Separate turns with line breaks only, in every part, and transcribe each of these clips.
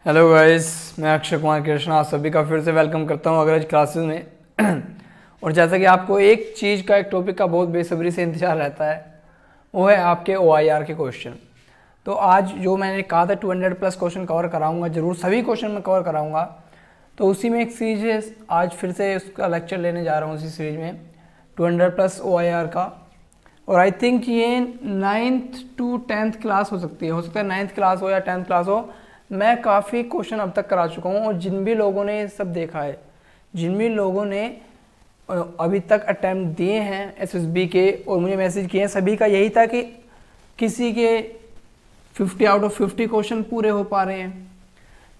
Hello guys, मैं अक्षय कुमार कृष्ण आप सभी का फिर से वेलकम करता हूं अग्रज क्लासेस में। और जैसा कि आपको एक चीज़ का, एक टॉपिक का बहुत बेसब्री से इंतजार रहता है, वो है आपके OIR के क्वेश्चन। तो आज जो मैंने कहा था 200 प्लस क्वेश्चन कवर कराऊंगा, ज़रूर सभी क्वेश्चन मैं कवर कराऊंगा। तो उसी में एक सीरीज है, आज फिर से उसका लेक्चर लेने जा रहा हूँ उसी सीरीज में 200 प्लस OIR का। और आई थिंक ये 9th to 10th क्लास हो सकती है, हो सकता है 9th क्लास हो या 10th क्लास हो। मैं काफ़ी क्वेश्चन अब तक करा चुका हूँ और जिन भी लोगों ने ये सब देखा है, जिन भी लोगों ने अभी तक अटैम्प्ट दिए हैं SSB के और मुझे मैसेज किए हैं, सभी का यही था कि किसी के 50 आउट ऑफ 50 क्वेश्चन पूरे हो पा रहे हैं,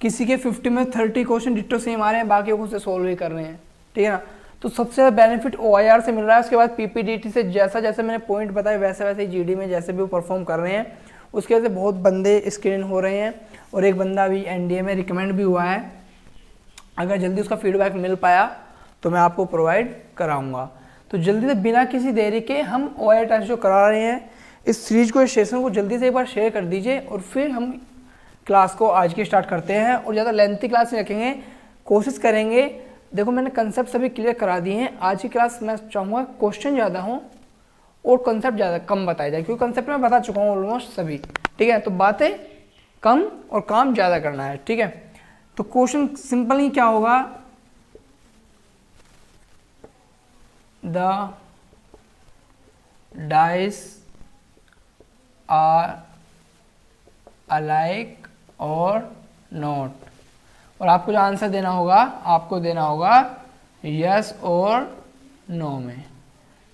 किसी के 50 में 30 क्वेश्चन डिट्टो सेम आ रहे हैं, बाकी को से सोल्व ही कर रहे हैं। ठीक है ना। तो सबसे ज़्यादा बेनिफिट OIR से मिल रहा है। उसके बाद PPDT से जैसा जैसे मैंने पॉइंट बताए वैसे वैसे ही GD में जैसे भी वो परफॉर्म कर रहे हैं, उसके वजह से बहुत बंदे स्क्रीन हो रहे हैं। और एक बंदा अभी NDA में रिकमेंड भी हुआ है, अगर जल्दी उसका फीडबैक मिल पाया तो मैं आपको प्रोवाइड कराऊंगा। तो जल्दी से बिना किसी देरी के हम OIR टेस्ट जो करा रहे हैं, इस सीरीज को, इस सेशन को जल्दी से एक बार शेयर कर दीजिए और फिर हम क्लास को आज की स्टार्ट करते हैं। और ज़्यादा लेंथी क्लास नहीं रखेंगे, कोशिश करेंगे। देखो मैंने कंसेप्ट सभी क्लियर करा दिए हैं। आज की क्लास मैं चाहूँगा क्वेश्चन ज़्यादा हो और कंसेप्ट ज़्यादा कम बताया जाए, क्योंकि कंसेप्ट मैं बता चुका हूँ ऑलमोस्ट सभी। ठीक है, तो बातें कम और काम ज़्यादा करना है। ठीक है, तो क्वेश्चन सिंपल ही क्या होगा, द डाइस आर अलाइक और नॉट, और आपको जो आंसर देना होगा, आपको देना होगा यस और नो में।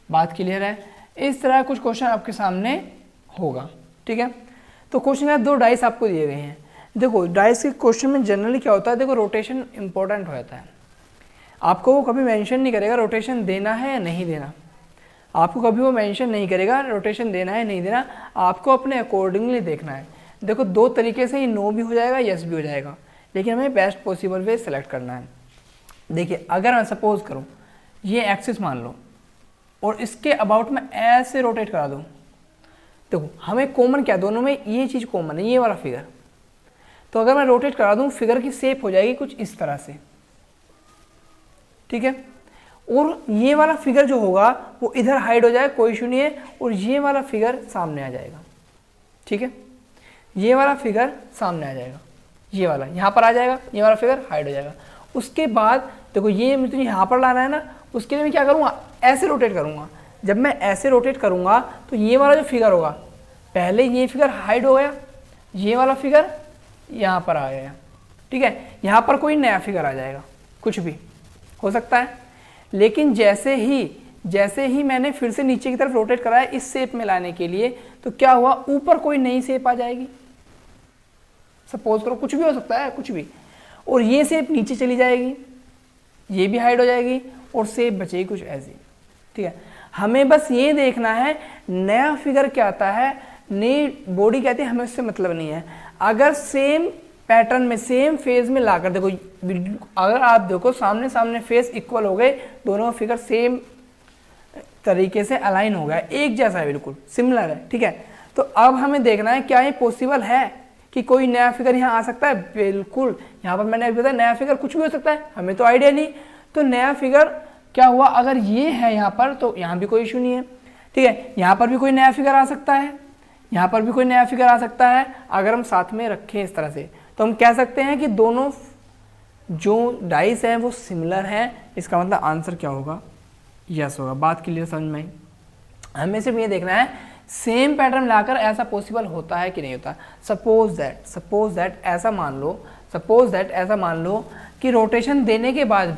बात क्लियर है। इस तरह कुछ क्वेश्चन आपके सामने होगा। ठीक है, तो क्वेश्चन में 2 डाइस आपको दिए गए हैं। देखो डाइस के क्वेश्चन में जनरली क्या होता है, देखो रोटेशन इंपॉर्टेंट होता है। आपको वो कभी मेंशन नहीं करेगा रोटेशन देना है या नहीं देना, आपको कभी वो मेंशन नहीं करेगा रोटेशन देना है नहीं देना, आपको अपने अकॉर्डिंगली देखना है। देखो 2 तरीके से ही नो भी हो जाएगा, यस भी हो जाएगा, लेकिन हमें बेस्ट पॉसिबल वे सेलेक्ट करना है। देखिए अगर मैं सपोज करूँ ये एक्सिस मान लो और इसके अबाउट में ऐसे रोटेट करा दूँ, देखो हमें कॉमन क्या, दोनों में ये चीज़ कॉमन है, ये वाला फिगर। तो अगर मैं रोटेट करा दूँ, फिगर की शेप हो जाएगी कुछ इस तरह से। ठीक है, और ये वाला फिगर जो होगा वो इधर हाइड हो जाए, कोई इशू नहीं है, और ये वाला फिगर सामने आ जाएगा। ठीक है, ये वाला फिगर सामने आ जाएगा, ये वाला यहाँ पर आ जाएगा, ये वाला फिगर हाइड हो जाएगा। उसके बाद देखो ये मुझे यहाँ पर लाना है ना, उसके लिए मैं क्या करूँगा, ऐसे रोटेट करूँगा। जब मैं ऐसे रोटेट करूँगा तो ये वाला जो फिगर होगा, पहले ये फिगर हाइड हो गया, ये वाला फिगर यहाँ पर आ गया। ठीक है, यहाँ पर कोई नया फिगर आ जाएगा, कुछ भी हो सकता है। लेकिन जैसे ही मैंने फिर से नीचे की तरफ रोटेट कराया इस शेप में लाने के लिए, तो क्या हुआ, ऊपर कोई नई शेप आ जाएगी। सपोज करो कुछ भी हो सकता है, कुछ भी, और ये शेप नीचे चली जाएगी, ये भी हाइड हो जाएगी और शेप बचेगी कुछ ऐसी। ठीक है, हमें बस ये देखना है नया फिगर क्या आता है, नई बॉडी कहती है, हमें उससे मतलब नहीं है। अगर सेम पैटर्न में, सेम फेज में लाकर देखो, अगर आप देखो सामने सामने फेस इक्वल हो गए, दोनों फिगर सेम तरीके से अलाइन हो गया, एक जैसा है, बिल्कुल सिमिलर है। ठीक है, तो अब हमें देखना है क्या ये पॉसिबल है कि कोई नया फिगर यहाँ आ सकता है। बिल्कुल, यहाँ पर मैंने अभी बताया नया फिगर कुछ भी हो सकता है, हमें तो आइडिया नहीं। तो नया फिगर क्या हुआ, अगर ये है यहाँ पर तो यहाँ भी कोई इशू नहीं है। ठीक है, यहाँ पर भी कोई नया फिगर आ सकता है, यहाँ पर भी कोई नया फिगर आ सकता है। अगर हम साथ में रखें इस तरह से, तो हम कह सकते हैं कि दोनों जो डाइस हैं वो सिमिलर हैं। इसका मतलब आंसर क्या होगा, यस होगा। बात क्लियर समझ में आई। हमें सिर्फ ये देखना है सेम पैटर्न लाकर ऐसा पॉसिबल होता है कि नहीं होता। सपोज दैट ऐसा मान लो कि रोटेशन देने के बाद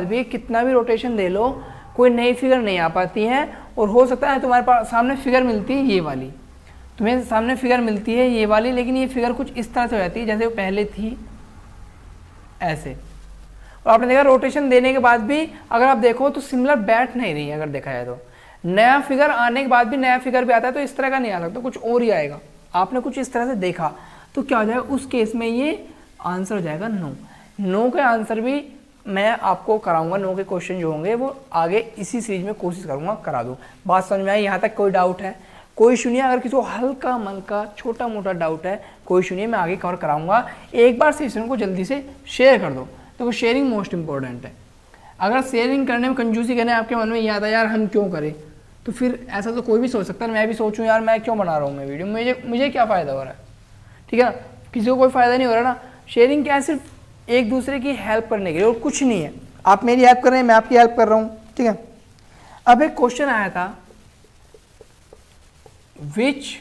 भी कितना भी रोटेशन दे लो, कोई नई फिगर नहीं आ पाती है। और हो सकता है तुम्हारे पास सामने फिगर मिलती है ये वाली, तुम्हें सामने फिगर मिलती है ये वाली, लेकिन ये फिगर कुछ इस तरह से हो जाती है जैसे वो पहले थी ऐसे। और आपने देखा रोटेशन देने के बाद भी अगर आप देखो तो सिमिलर बैठ नहीं रही है। अगर देखा जाए तो नया फिगर आने के बाद भी नया फिगर भी आता है, तो इस तरह का नहीं आ सकता, कुछ और ही आएगा। आपने कुछ इस तरह से देखा तो क्या हो जाएगा, उस केस में ये आंसर हो जाएगा नो। नो का आंसर भी मैं आपको कराऊंगा, नो के क्वेश्चन जो होंगे वो आगे इसी सीरीज में कोशिश करूंगा करा दूं। बात समझ में आई, यहाँ तक कोई डाउट है? कोई इशू नहीं है, अगर किसी को हल्का मल्का छोटा मोटा डाउट है कोई इशू नहीं है, मैं आगे कवर कराऊंगा। एक बार सेशन को जल्दी से शेयर कर दो, देखो शेयरिंग मोस्ट इंपॉर्टेंट है। अगर शेयरिंग करने में कंजूसी करने आपके मन में ये आता है यार हम क्यों करें, तो फिर ऐसा तो कोई भी सोच सकता है, मैं भी सोचूं यार मैं क्यों बना रहा हूँ मैं वीडियो, मुझे क्या फ़ायदा हो रहा है, ठीक है ना, किसी को कोई फ़ायदा नहीं हो रहा ना। शेयरिंग क्या है, सिर्फ एक दूसरे की हेल्प करने के लिए और कुछ नहीं है। आप मेरी हेल्प कर रहे हैं, मैं आपकी हेल्प कर रहा हूँ, ठीक है। अब एक क्वेश्चन आया था, which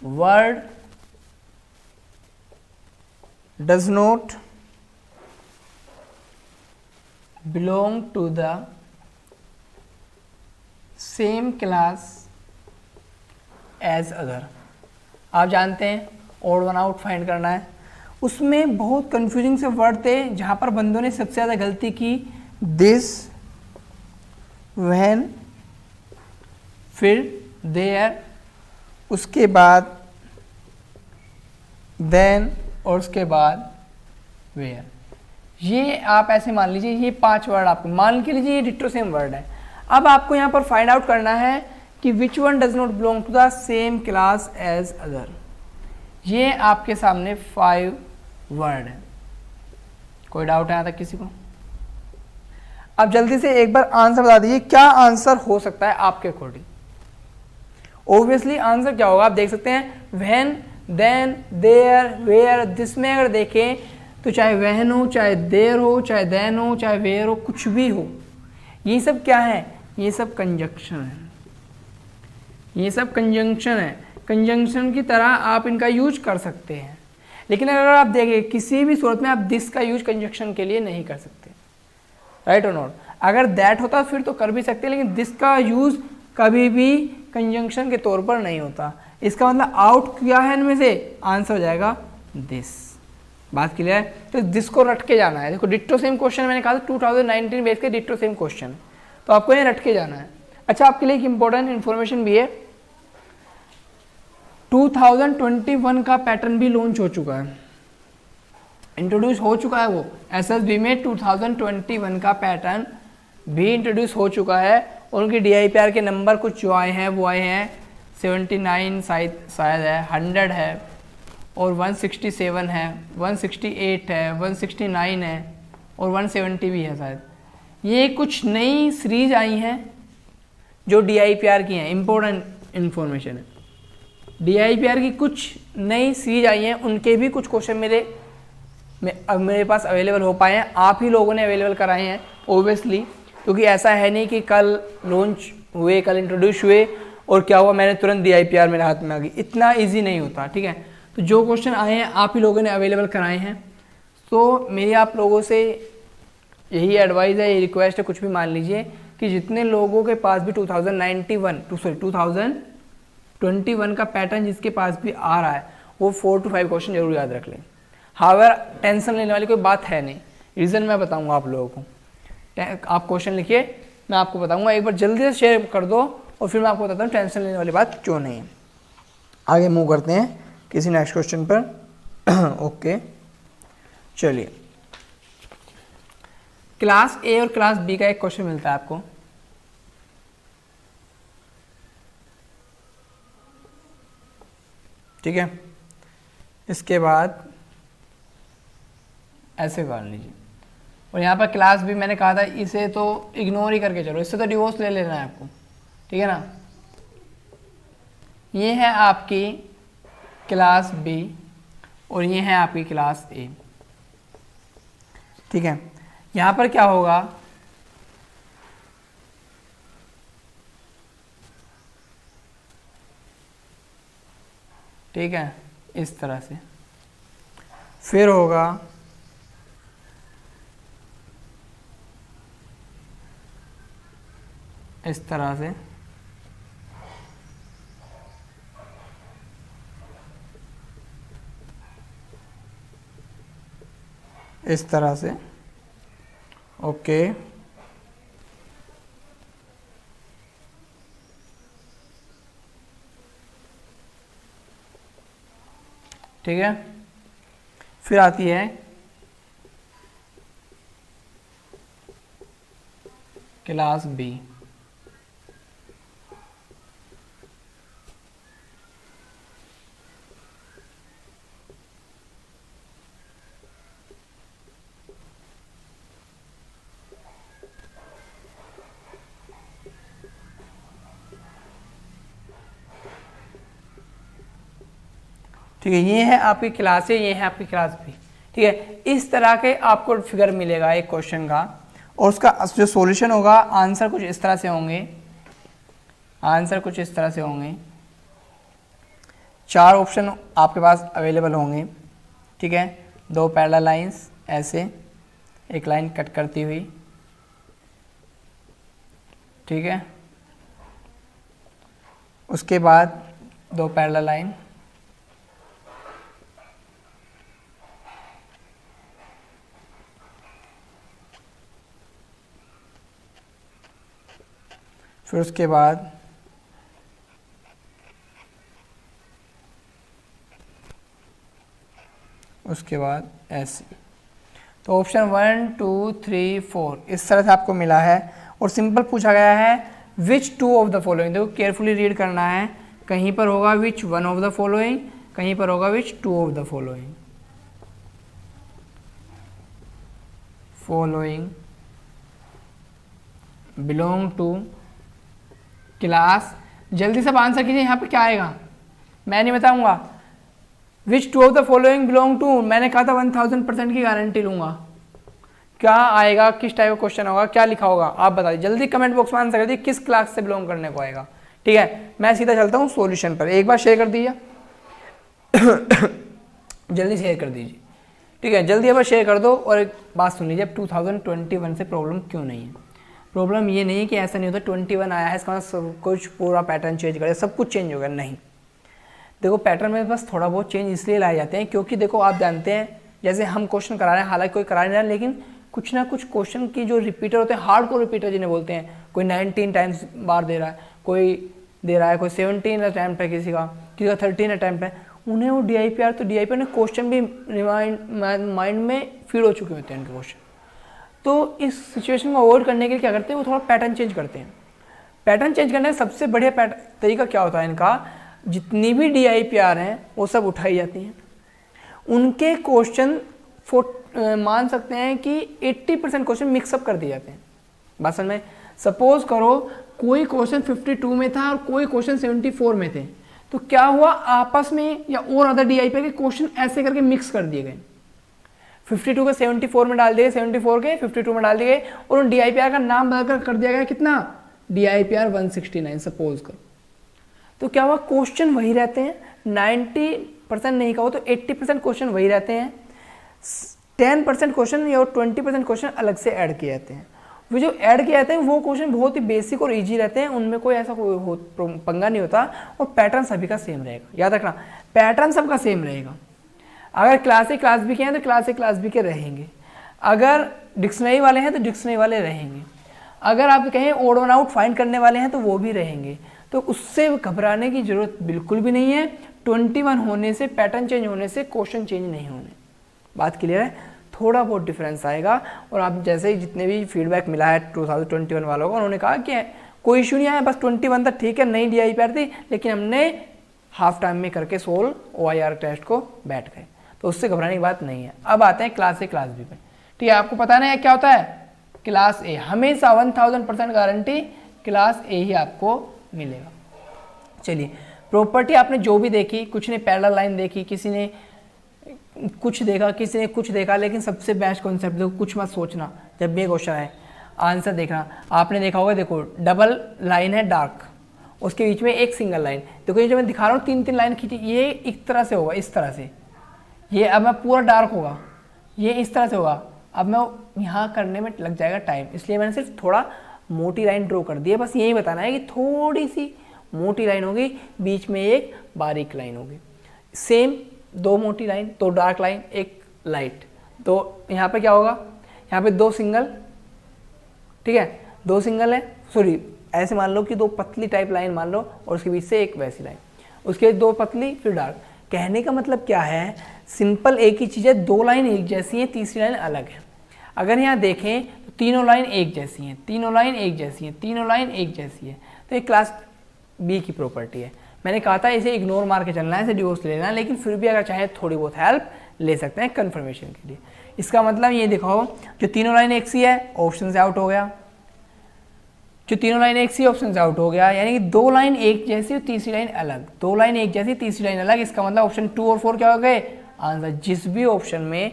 word does not belong to the same class as other. आप जानते हैं ओड वन आउट फाइंड करना है, उसमें बहुत कंफ्यूजिंग से वर्ड थे जहां पर बंदों ने सबसे ज़्यादा गलती की, दिस, व्हेन, फिर देयर, उसके बाद देन और उसके बाद वेयर। ये आप ऐसे मान लीजिए ये 5 वर्ड आपको मान के लीजिए ये डिट्टो सेम वर्ड है। अब आपको यहाँ पर फाइंड आउट करना है कि which one does not belong to the same class as other. ये आपके सामने 5 वर्ड है। कोई डाउट है यहाँ तक किसी को? अब जल्दी से एक बार आंसर बता दीजिए, क्या आंसर हो सकता है आपके अकॉर्डिंग। ऑब्वियसली आंसर क्या होगा आप देख सकते हैं, when, then, there, where. This में अगर देखें तो चाहे वहन हो, चाहे देर हो, चाहे देन हो, चाहे वेयर हो, कुछ भी हो, ये सब क्या है, ये सब कंजंक्शन है, ये सब कंजंक्शन है। कंजंक्शन की तरह आप इनका यूज कर सकते हैं, लेकिन अगर आप देखें किसी भी सूरत में आप दिस का यूज कंजंक्शन के लिए नहीं कर सकते, राइट और नॉट। अगर दैट होता फिर तो कर भी सकते हैं, लेकिन दिस का यूज कभी भी कंजंक्शन के तौर पर नहीं होता। इसका मतलब आउट क्या है इनमें से, आंसर हो जाएगा दिस। बात क्लियर है? तो दिस को रट के जाना है। देखो डिट्टो सेम क्वेश्चन मैंने कहा था 2019 बेस के डिट्टो सेम क्वेश्चन, तो आपको ये रट के जाना है। अच्छा आपके लिए एक इंपॉर्टेंट इन्फॉर्मेशन भी है, 2021 का पैटर्न भी लॉन्च हो चुका है, इंट्रोड्यूस हो चुका है। वो एसएसबी में 2021 का पैटर्न भी इंट्रोड्यूस हो चुका है, और उनकी DIPR के नंबर कुछ जो आए हैं वो आए हैं 79 शायद है, 100 है, और 167 है, 168 है, 169 है, और 170 भी है शायद। ये कुछ नई सीरीज आई हैं जो DIPR की हैं, इम्पोर्टेंट इन्फॉर्मेशन है। DIPR की कुछ नई सीरीज आई हैं, उनके भी कुछ क्वेश्चन मेरे पास अवेलेबल हो पाए हैं, आप ही लोगों ने अवेलेबल कराए हैं ओबियसली, क्योंकि ऐसा है नहीं कि कल लॉन्च हुए, कल इंट्रोड्यूस हुए और क्या हुआ मैंने तुरंत DIPR मेरे हाथ में आ गई, इतना ईजी नहीं होता, ठीक है। तो जो क्वेश्चन आए हैं आप ही लोगों ने अवेलेबल कराए हैं, तो मेरी आप लोगों से यही एडवाइस है, ये रिक्वेस्ट है, कुछ भी मान लीजिए कि जितने लोगों के पास भी 2021 का पैटर्न जिसके पास भी आ रहा है वो 4 to 5 क्वेश्चन जरूर याद रख लें। हावेवर टेंशन लेने वाली कोई बात है नहीं, रीज़न मैं बताऊंगा आप लोगों को। आप क्वेश्चन लिखिए, मैं आपको बताऊंगा, एक बार जल्दी से शेयर कर दो और फिर मैं आपको बताता हूँ टेंशन लेने वाली बात क्यों नहीं है। आगे मूव करते हैं किसी नेक्स्ट क्वेश्चन पर। ओके चलिए, क्लास ए और क्लास बी का एक क्वेश्चन मिलता है आपको, ठीक है। इसके बाद ऐसे कर लीजिए, और यहाँ पर क्लास बी मैंने कहा था इसे तो इग्नोर ही करके चलो, इससे तो डिवोर्स ले लेना है आपको, ठीक है ना। ये है आपकी क्लास बी और ये है आपकी क्लास ए, ठीक है। यहाँ पर क्या होगा, ठीक है, इस तरह से। फिर होगा इस तरह से, इस तरह से, ओके। ठीक है, फिर आती है क्लास बी, ठीक है, ये है आपकी क्लास ए, ये है आपकी क्लास बी। ठीक है, इस तरह के आपको फिगर मिलेगा एक क्वेश्चन का, और उसका जो सॉल्यूशन होगा, आंसर कुछ इस तरह से होंगे, आंसर कुछ इस तरह से होंगे। 4 ऑप्शन आपके पास अवेलेबल होंगे। ठीक है, 2 पैरेलल लाइंस ऐसे, एक लाइन कट करती हुई। ठीक है, उसके बाद 2 पैरेलल लाइन, फिर उसके बाद ऐसे। तो ऑप्शन 1 2 3 4 इस तरह से आपको मिला है, और सिंपल पूछा गया है विच 2 ऑफ द फॉलोइंग। देखो केयरफुली रीड करना है, कहीं पर होगा विच 1 ऑफ द फॉलोइंग, कहीं पर होगा which 2 of the following. Belong to class, जल्दी से आंसर कीजिए। यहाँ पे क्या आएगा मैं नहीं बताऊंगा। Which 2 of the following belong to, मैंने कहा था 1000% की गारंटी लूंगा। क्या आएगा, किस टाइप का क्वेश्चन होगा, क्या लिखा होगा, आप बताइए जल्दी कमेंट बॉक्स में आंसर कर दीजिए किस क्लास से बिलोंग करने को आएगा। ठीक है, मैं सीधा चलता हूँ सॉल्यूशन पर। एक बार शेयर कर दीजिए जल्दी शेयर कर दीजिए। ठीक है, जल्दी एक बार शेयर कर दो। और एक बात सुन लीजिए, अब 2021 से प्रॉब्लम क्यों नहीं है। प्रॉब्लम ये नहीं है कि ऐसा नहीं होता 21 आया है इसका मतलब सब कुछ पूरा पैटर्न चेंज करे, सब कुछ चेंज हो गया, नहीं। देखो पैटर्न में बस थोड़ा बहुत चेंज इसलिए लाए जाते हैं क्योंकि देखो आप जानते हैं जैसे हम क्वेश्चन करा रहे हैं, हालांकि कोई करा नहीं रहा, लेकिन कुछ ना कुछ क्वेश्चन की जो रिपीटर होते हैं, हार्ड कोर रिपीटर जिन्हें बोलते हैं, कोई 19 टाइम्स बार दे रहा है, कोई दे रहा है, कोई 17 अटैम्प्ट है, किसी का 13 अटैम्प्ट है, उन्हें वो DIPR, तो DIPR में क्वेश्चन भी माइंड में फीड हो चुके होते हैं उनके क्वेश्चन। तो इस सिचुएशन को अवॉइड करने के लिए क्या करते हैं, वो थोड़ा पैटर्न चेंज करते हैं। पैटर्न चेंज करने का सबसे बढ़िया तरीका क्या होता है इनका, जितनी भी DIPR हैं वो सब उठाई जाती हैं, उनके क्वेश्चन मान सकते हैं कि 80% क्वेश्चन मिक्सअप कर दिए जाते हैं। बात समझ में, सपोज करो कोई क्वेश्चन 52 में था और कोई क्वेश्चन 74 में थे, तो क्या हुआ आपस में या और अदर DIPR के क्वेश्चन ऐसे करके मिक्स कर दिए गए, 52 के 74 में डाल दिए, 74 के 52 में डाल दिए गए, और उन DIPR का नाम बदलकर कर दिया गया कितना, DIPR 169 सपोज कर। तो क्या हुआ, क्वेश्चन वही रहते हैं, 90% नहीं कहो तो 80% क्वेश्चन वही रहते हैं, 10% क्वेश्चन या 20% क्वेश्चन अलग से ऐड किए जाते हैं। वो जो ऐड किए जाते हैं वो क्वेश्चन बहुत ही बेसिक और इजी रहते हैं, उनमें कोई ऐसा कोई पंगा नहीं होता, और पैटर्न सभी का सेम रहेगा। याद रखना पैटर्न सबका सेम रहेगा। अगर क्लास ए क्लास बी के हैं तो क्लास ए क्लास बी के रहेंगे, अगर डिक्शनरी वाले हैं तो डिक्शनरी वाले रहेंगे, अगर आप कहें ओड वन आउट फाइंड करने वाले हैं तो वो भी रहेंगे। तो उससे घबराने की जरूरत बिल्कुल भी नहीं है। 21 होने से, पैटर्न चेंज होने से क्वेश्चन चेंज नहीं होने। बात क्लियर है, थोड़ा बहुत डिफरेंस आएगा। और आप जैसे ही जितने भी फीडबैक मिला है 2021 वालों को, उन्होंने कहा कि कोई इशू नहीं आया, बस 21 तक ठीक है, नई DIPR थी लेकिन हमने हाफ टाइम में करके सोल्व OIR टेस्ट को बैठ गए, तो उससे घबराने की बात नहीं है। अब आते हैं क्लास ए क्लास बी पे। ठीक है, आपको पता नहीं है क्या होता है, क्लास ए हमेशा 1000% गारंटी क्लास ए ही आपको मिलेगा। चलिए, प्रॉपर्टी आपने जो भी देखी, कुछ ने पैरेलल लाइन देखी, किसी ने कुछ देखा, किसी ने कुछ देखा, लेकिन सबसे बेस्ट कॉन्सेप्ट देखो, कुछ मत सोचना जब भी क्वेश्चन है, आंसर देखना। आपने देखा होगा, देखो डबल लाइन है डार्क, उसके बीच में एक सिंगल लाइन। देखो ये जो मैं दिखा रहा हूँ 3-3 लाइन खींची, ये एक तरह से होगा, इस तरह से, ये अब मैं पूरा डार्क होगा, ये इस तरह से होगा। अब मैं यहाँ करने में लग जाएगा टाइम, इसलिए मैंने सिर्फ थोड़ा मोटी लाइन ड्रॉ कर दी है। बस यही बताना है कि थोड़ी सी मोटी लाइन होगी, बीच में एक बारीक लाइन होगी, सेम 2 मोटी लाइन, 2 डार्क लाइन, एक लाइट। तो यहाँ पे क्या होगा, यहाँ पे 2 सिंगल, ठीक है, 2 सिंगल है, सॉरी ऐसे मान लो कि 2 पतली टाइप लाइन मान लो, और उसके बीच से एक वैसी लाइन, उसके 2 पतली फिर डार्क। कहने का मतलब क्या है, सिंपल एक ही चीज़ है, 2 लाइन एक जैसी है, तीसरी लाइन अलग है। अगर यहाँ देखें तो तीनों लाइन एक जैसी हैं, तीनों लाइन एक जैसी हैं, तीनों लाइन एक जैसी है, तो ये क्लास बी की प्रॉपर्टी है। मैंने कहा था इसे इग्नोर मार के चलना है, इसे डिवोर्स लेना है, लेकिन फिर भी अगर चाहे थोड़ी बहुत हेल्प ले सकते हैं कंफर्मेशन के लिए। इसका मतलब ये दिखाओ, जो तीनों लाइन एक सी है, ऑप्शन से आउट हो गया, जो तीनों लाइन एक सी ऑप्शन से आउट हो गया, यानी कि 2 लाइन एक जैसी और तीसरी लाइन अलग, 2 लाइन एक जैसी तीसरी लाइन अलग। इसका मतलब ऑप्शन 2 और 4 क्या हो गए आंसर। जिस भी ऑप्शन में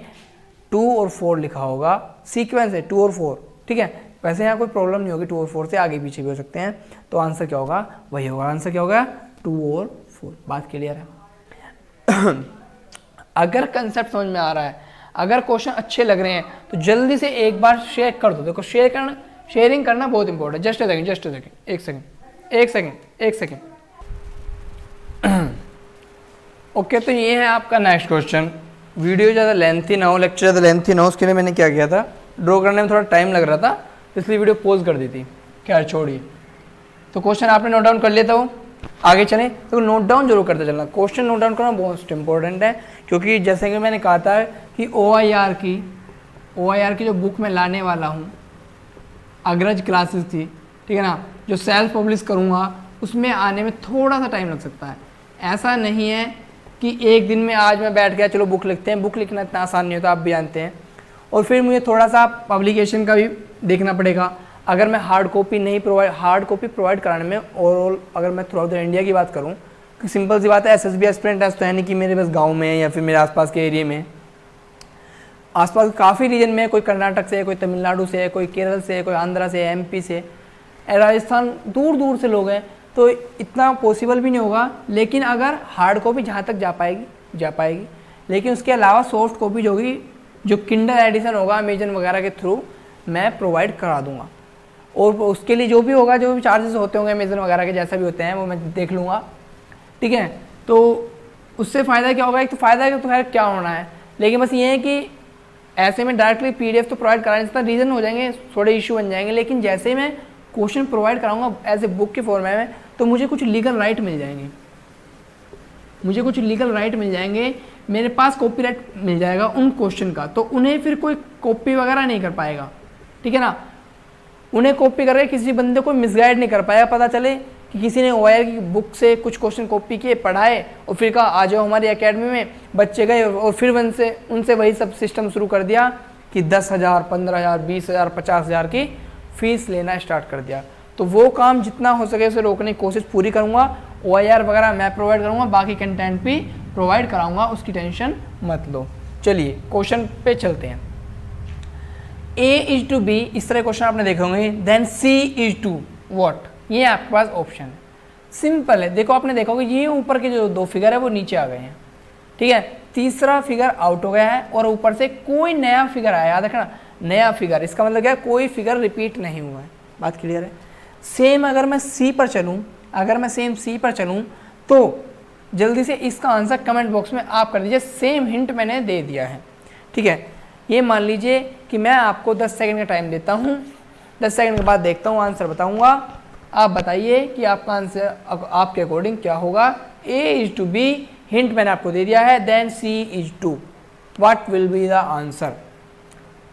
2 और 4 लिखा होगा, सीक्वेंस है 2 और 4, ठीक है, वैसे यहाँ कोई प्रॉब्लम नहीं होगी, 2 और 4 से आगे पीछे भी हो सकते हैं, तो आंसर क्या होगा वही होगा। आंसर क्या होगा 2 और 4। बात क्लियर है। अगर कंसेप्ट समझ में आ रहा है, अगर क्वेश्चन अच्छे लग रहे हैं तो जल्दी से एक बार शेयर कर दो। देखो शेयरिंग करना बहुत इंपॉर्टेंट है। एक सेकेंड। ओके, तो ये है आपका नेक्स्ट क्वेश्चन। वीडियो ज़्यादा लेंथी ना हो, लेक्चर ज़्यादा लेंथी ना हो, उसके लिए मैंने क्या किया था, ड्रॉ करने में थोड़ा टाइम लग रहा था, इसलिए वीडियो पॉज कर दी थी। खैर छोड़िए, तो क्वेश्चन आपने नोट डाउन कर लिया था, वो आगे चलें तो नोट डाउन जरूर करते चलना। क्वेश्चन नोट डाउन करना बहुत इंपॉर्टेंट है, क्योंकि जैसे कि मैंने कहा था कि OIR की जो बुक मैं लाने वाला हूँ, अग्रज क्लासेस थी, ठीक है ना, जो सेल्फ पब्लिश करूँगा उसमें आने में थोड़ा सा टाइम लग सकता है। ऐसा नहीं है कि एक दिन में आज मैं बैठ गया चलो बुक लिखते हैं, बुक लिखना इतना आसान नहीं होता, आप भी जानते हैं। और फिर मुझे थोड़ा सा पब्लिकेशन का भी देखना पड़ेगा। अगर मैं हार्ड कॉपी प्रोवाइड कराने में ओवरऑल, अगर मैं थ्रू आउट द इंडिया की बात करूँ, कि सिंपल सी बात है, SSB एस्पिरेंट टेस्ट तो है नहीं कि मेरे बस गांव में या फिर मेरे आसपास के एरिया में, आसपास काफ़ी रीजन में, कोई कर्नाटक से है, कोई तमिलनाडु से है, कोई केरल से है, कोई आंध्रा से, MP से, राजस्थान, दूर दूर से लोग हैं, तो इतना पॉसिबल भी नहीं होगा। लेकिन अगर हार्ड कॉपी जहाँ तक जा पाएगी, लेकिन उसके अलावा सॉफ्ट कॉपी जो होगी, जो किंडल एडिशन होगा अमेजन वगैरह के थ्रू, मैं प्रोवाइड करा दूंगा। और उसके लिए जो भी होगा, जो भी चार्जेस होते होंगे अमेजन वगैरह के, जैसा भी होते हैं वो मैं देख लूँगा, ठीक है। तो उससे फ़ायदा क्या होगा, एक तो फ़ायदा है तो खैर क्या होना है, लेकिन बस ये है कि ऐसे में डायरेक्टली PDF तो प्रोवाइड कराने से रीज़न हो जाएंगे, थोड़े इशू बन जाएंगे। लेकिन जैसे मैं क्वेश्चन प्रोवाइड कराऊंगा एज ए बुक के फॉर्मेट में, तो मुझे कुछ लीगल राइट मिल जाएंगे, मेरे पास कॉपीराइट मिल जाएगा उन क्वेश्चन का, तो उन्हें फिर कोई कॉपी वगैरह नहीं कर पाएगा, ठीक है ना। उन्हें कॉपी करके किसी बंदे को मिसगाइड नहीं कर पाएगा। पता चले कि किसी ने OIR की बुक से कुछ क्वेश्चन कॉपी किए, पढ़ाए और फिर कहा आ जाओ हमारी एकेडमी में, बच्चे गए और फिर उनसे वही सब सिस्टम शुरू कर दिया कि 10,000, 15,000, 20,000, 50,000 की फ़ीस लेना स्टार्ट कर दिया। तो वो काम जितना हो सके उसे रोकने की कोशिश पूरी करूँगा। OIR वगैरह मैं प्रोवाइड करूँगा, बाकी कंटेंट भी प्रोवाइड कराऊँगा, उसकी टेंशन मत लो। चलिए क्वेश्चन पे चलते हैं। A:B, इस तरह क्वेश्चन आपने देखे होंगे। देन C:2 व्हाट, ये आपके पास ऑप्शन है। सिंपल है, देखो आपने देखा होगा ये ऊपर के जो 2 फिगर है वो नीचे आ गए हैं, ठीक है। तीसरा फिगर आउट हो गया है और ऊपर से कोई नया फिगर आया, याद रखना नया फिगर, इसका मतलब क्या है, कोई फिगर रिपीट नहीं हुआ है। बात क्लियर है। सेम अगर मैं C पर चलूँ तो जल्दी से इसका आंसर कमेंट बॉक्स में आप कर दीजिए। सेम हिंट मैंने दे दिया है, ठीक है। ये मान लीजिए कि मैं आपको 10 सेकंड का टाइम देता हूँ, 10 सेकंड के बाद देखता हूँ, आंसर बताऊँगा। आप बताइए कि आपका आंसर आपके अकॉर्डिंग क्या होगा। A:B, हिंट मैंने आपको दे दिया है। Then C:2, what will be the answer.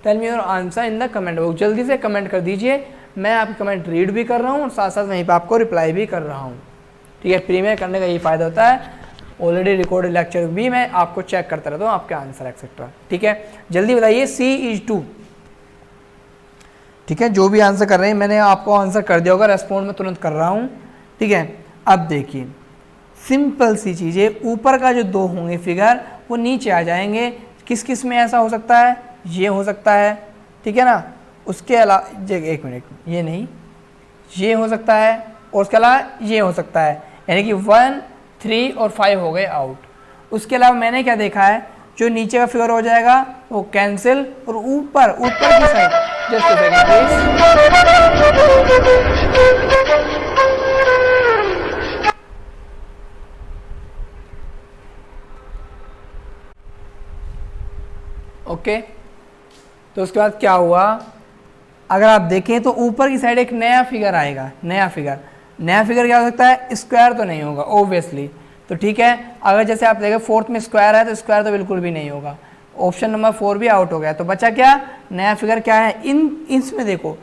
Tell me your answer in the comment box. जल्दी से कमेंट कर दीजिए, मैं आपकी कमेंट रीड भी कर रहा हूँ और साथ साथ वहीं पर आपको रिप्लाई भी कर रहा हूँ, ठीक है। प्री में करने का यही फ़ायदा होता है। ऑलरेडी रिकॉर्डेड लेक्चर भी मैं आपको चेक करता रहता हूँ, आपके आंसर एक्सेट्रा, ठीक है। जल्दी बताइए C:2, ठीक है। जो भी आंसर कर रहे हैं, मैंने आपको आंसर कर दिया होगा, रेस्पॉन्ड में तुरंत कर रहा हूँ, ठीक है। अब देखिए सिंपल सी चीज़ें, ऊपर का जो 2 होंगे फिगर वो नीचे आ जाएंगे। किस किस में ऐसा हो सकता है, ये हो सकता है, ठीक है ना। उसके अलावा एक मिनट, ये नहीं, ये हो सकता है और उसके अलावा ये हो सकता है, यानी कि 1, 3 और 5 हो गए आउट। उसके अलावा मैंने क्या देखा है, जो नीचे का फिगर हो जाएगा वो कैंसिल, और ऊपर की side, just a second okay. तो उसके बाद क्या हुआ, अगर आप देखें तो ऊपर की साइड एक नया फिगर आएगा। नया फिगर क्या हो सकता है, स्क्वायर तो नहीं होगा ऑब्वियसली, तो ठीक है। अगर जैसे आप देखें 4th में स्क्वायर है तो स्क्वायर तो बिल्कुल भी नहीं होगा। ऑप्शन नंबर 4 भी आउट हो गया। तो बचा क्या, नया फिगर क्या है। इसमें देखो,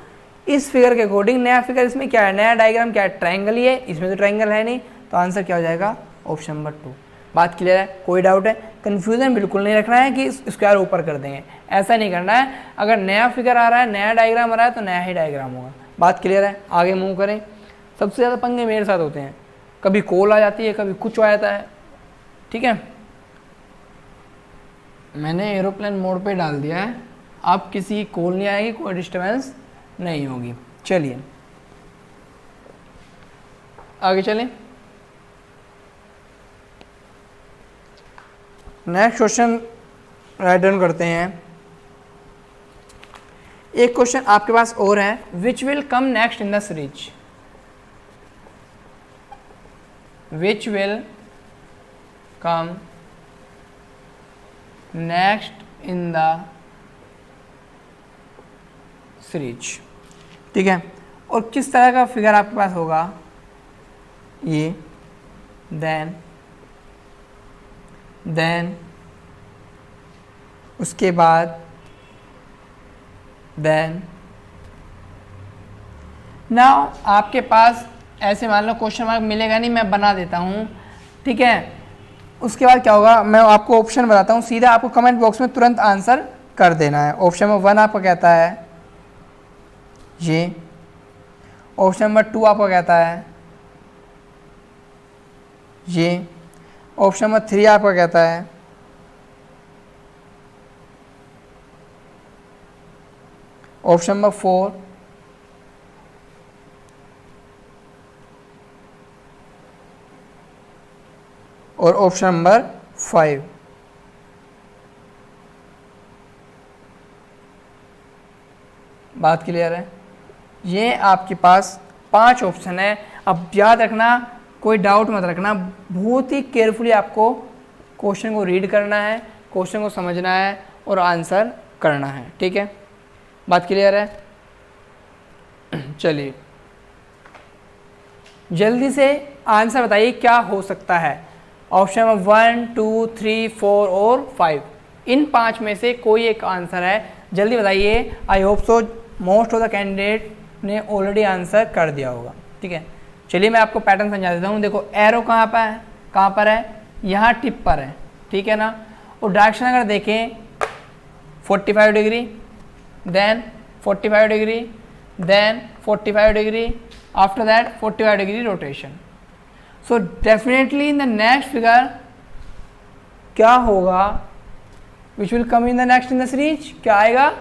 इस फिगर के अकॉर्डिंग नया फिगर इसमें क्या है, नया डायग्राम क्या है, ट्रायंगल ही है। इसमें तो ट्रायंगल है नहीं, तो आंसर क्या हो जाएगा, ऑप्शन नंबर 2। बात क्लियर है, कोई डाउट है। कन्फ्यूजन बिल्कुल नहीं रखना है कि स्क्वायर ऊपर कर देंगे, ऐसा नहीं करना है। अगर नया फिगर आ रहा है, नया डायग्राम आ रहा है तो नया ही डायग्राम होगा। बात क्लियर है? आगे मूव करें। सबसे ज़्यादा पंगे मेरे साथ होते हैं, कभी कॉल आ जाती है, कभी कुछ आ जाता है, ठीक है। मैंने एरोप्लेन मोड पे डाल दिया है, अब किसी कॉल नहीं आएगी, कोई डिस्टर्बेंस नहीं होगी। चलिए आगे चलें। नेक्स्ट क्वेश्चन राइट डाउन करते हैं। एक क्वेश्चन आपके पास और है, विच will come next in the series, which will come next in the series, ठीक है। और किस तरह का फिगर आपके पास होगा, ये देन उसके बाद देन नाउ आपके पास ऐसे मान लो क्वेश्चन मार्क मिलेगा नहीं, मैं बना देता हूँ, ठीक है। उसके बाद क्या होगा, मैं आपको ऑप्शन बताता हूँ, सीधा आपको कमेंट बॉक्स में तुरंत आंसर कर देना है। ऑप्शन नंबर 1 आपको कहता है ये, ऑप्शन नंबर 2 आपको कहता है ये, ऑप्शन नंबर 3 आपको कहता है ऑप्शन नंबर 4 और ऑप्शन नंबर 5। बात क्लियर है? ये आपके पास 5 ऑप्शन है। अब याद रखना, कोई डाउट मत रखना, बहुत ही केयरफुली आपको क्वेश्चन को रीड करना है, क्वेश्चन को समझना है और आंसर करना है, ठीक है। बात क्लियर है? चलिए जल्दी से आंसर बताइए क्या हो सकता है। ऑप्शन नंबर 1, 2, 3, 4 और 5, इन 5 में से कोई एक आंसर है, जल्दी बताइए। I hope so most of the candidate ने ऑलरेडी आंसर कर दिया होगा, ठीक है। चलिए मैं आपको पैटर्न समझा देता हूँ। देखो एरो कहाँ पर है, यहाँ टिप पर है, ठीक है ना। और डायरेक्शन अगर देखें 45 degree, then 45 degree, then 45 degree, after that 45 degree rotation. So definitely in the next figure क्या होगा, which will come in the next in the series, क्या आएगा,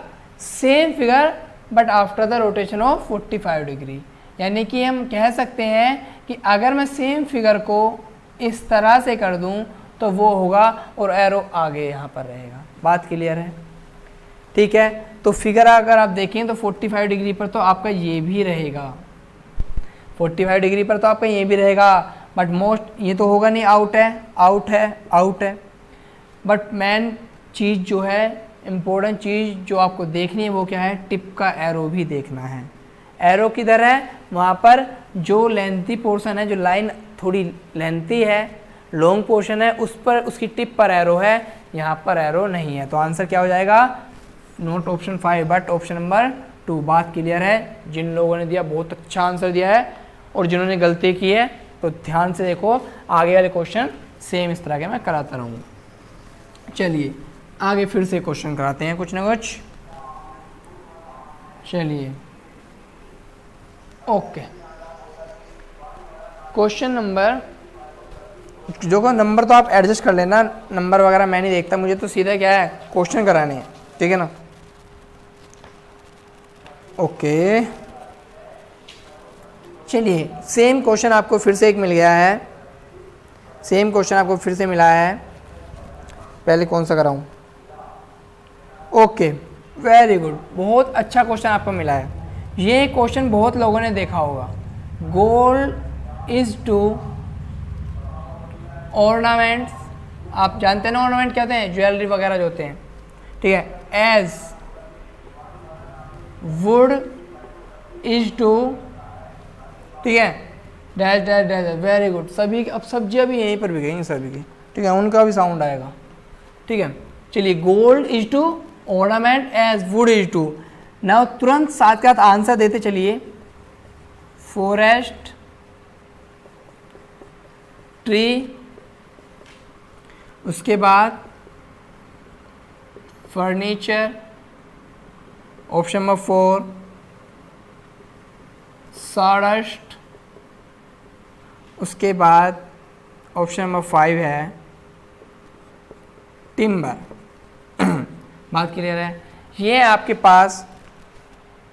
same figure but after the rotation of 45 degree. यानी कि हम कह सकते हैं कि अगर मैं सेम फिगर को इस तरह से कर दूं तो वो होगा और एरो आगे यहाँ पर रहेगा। बात क्लियर है? ठीक है। तो फिगर अगर आप देखें तो 45 डिग्री पर तो आपका ये भी रहेगा, 45 डिग्री पर तो आपका ये भी रहेगा, बट मोस्ट ये तो होगा नहीं, आउट है। बट मेन चीज़ जो है, इम्पोर्टेंट चीज़ जो आपको देखनी है वो क्या है, टिप का एरो भी देखना है। एरो किधर है, वहाँ पर जो लेंथी पोर्शन है, जो लाइन थोड़ी लेंथी है, लॉन्ग पोर्शन है, उस पर उसकी टिप पर एरो है, यहाँ पर एरो नहीं है। तो आंसर क्या हो जाएगा, not option 5 but option number 2। बात क्लियर है? जिन लोगों ने दिया बहुत अच्छा आंसर दिया है, और जिन्होंने गलती की है तो ध्यान से देखो, आगे वाले क्वेश्चन सेम इस तरह के मैं कराता रहूँगा। चलिए आगे फिर से क्वेश्चन कराते हैं कुछ ना कुछ। चलिए ओके, क्वेश्चन नंबर, जो को नंबर तो आप एडजस्ट कर लेना, नंबर वगैरह मैं नहीं देखता, मुझे तो सीधा क्या है क्वेश्चन कराने हैं, ठीक है ना। ओके चलिए, सेम क्वेश्चन आपको फिर से एक मिल गया है, सेम क्वेश्चन आपको फिर से मिला है। पहले कौन सा कराऊं? ओके वेरी गुड, बहुत अच्छा क्वेश्चन आपको मिला है। ये क्वेश्चन बहुत लोगों ने देखा होगा। गोल्ड इज टू ऑर्नामेंट्स, आप जानते हैं ना ऑर्नामेंट क्या होते हैं, ज्वेलरी वगैरह जो होते हैं, ठीक है। एज वुड इज टू, ठीक है, dash dash dash, very good. सभी अब सब्जियां भी यहीं पर भी गई सभी की, ठीक है, उनका भी साउंड आएगा, ठीक है। चलिए, gold is to ornament as wood is to. Now तुरंत साथ के साथ आंसर देते चलिए। फॉरेस्ट, ट्री, उसके बाद फर्नीचर, ऑप्शन नंबर 4, सॉडस्ट, उसके बाद ऑप्शन नंबर 5 है टिम्बर। बात क्लियर है? ये आपके पास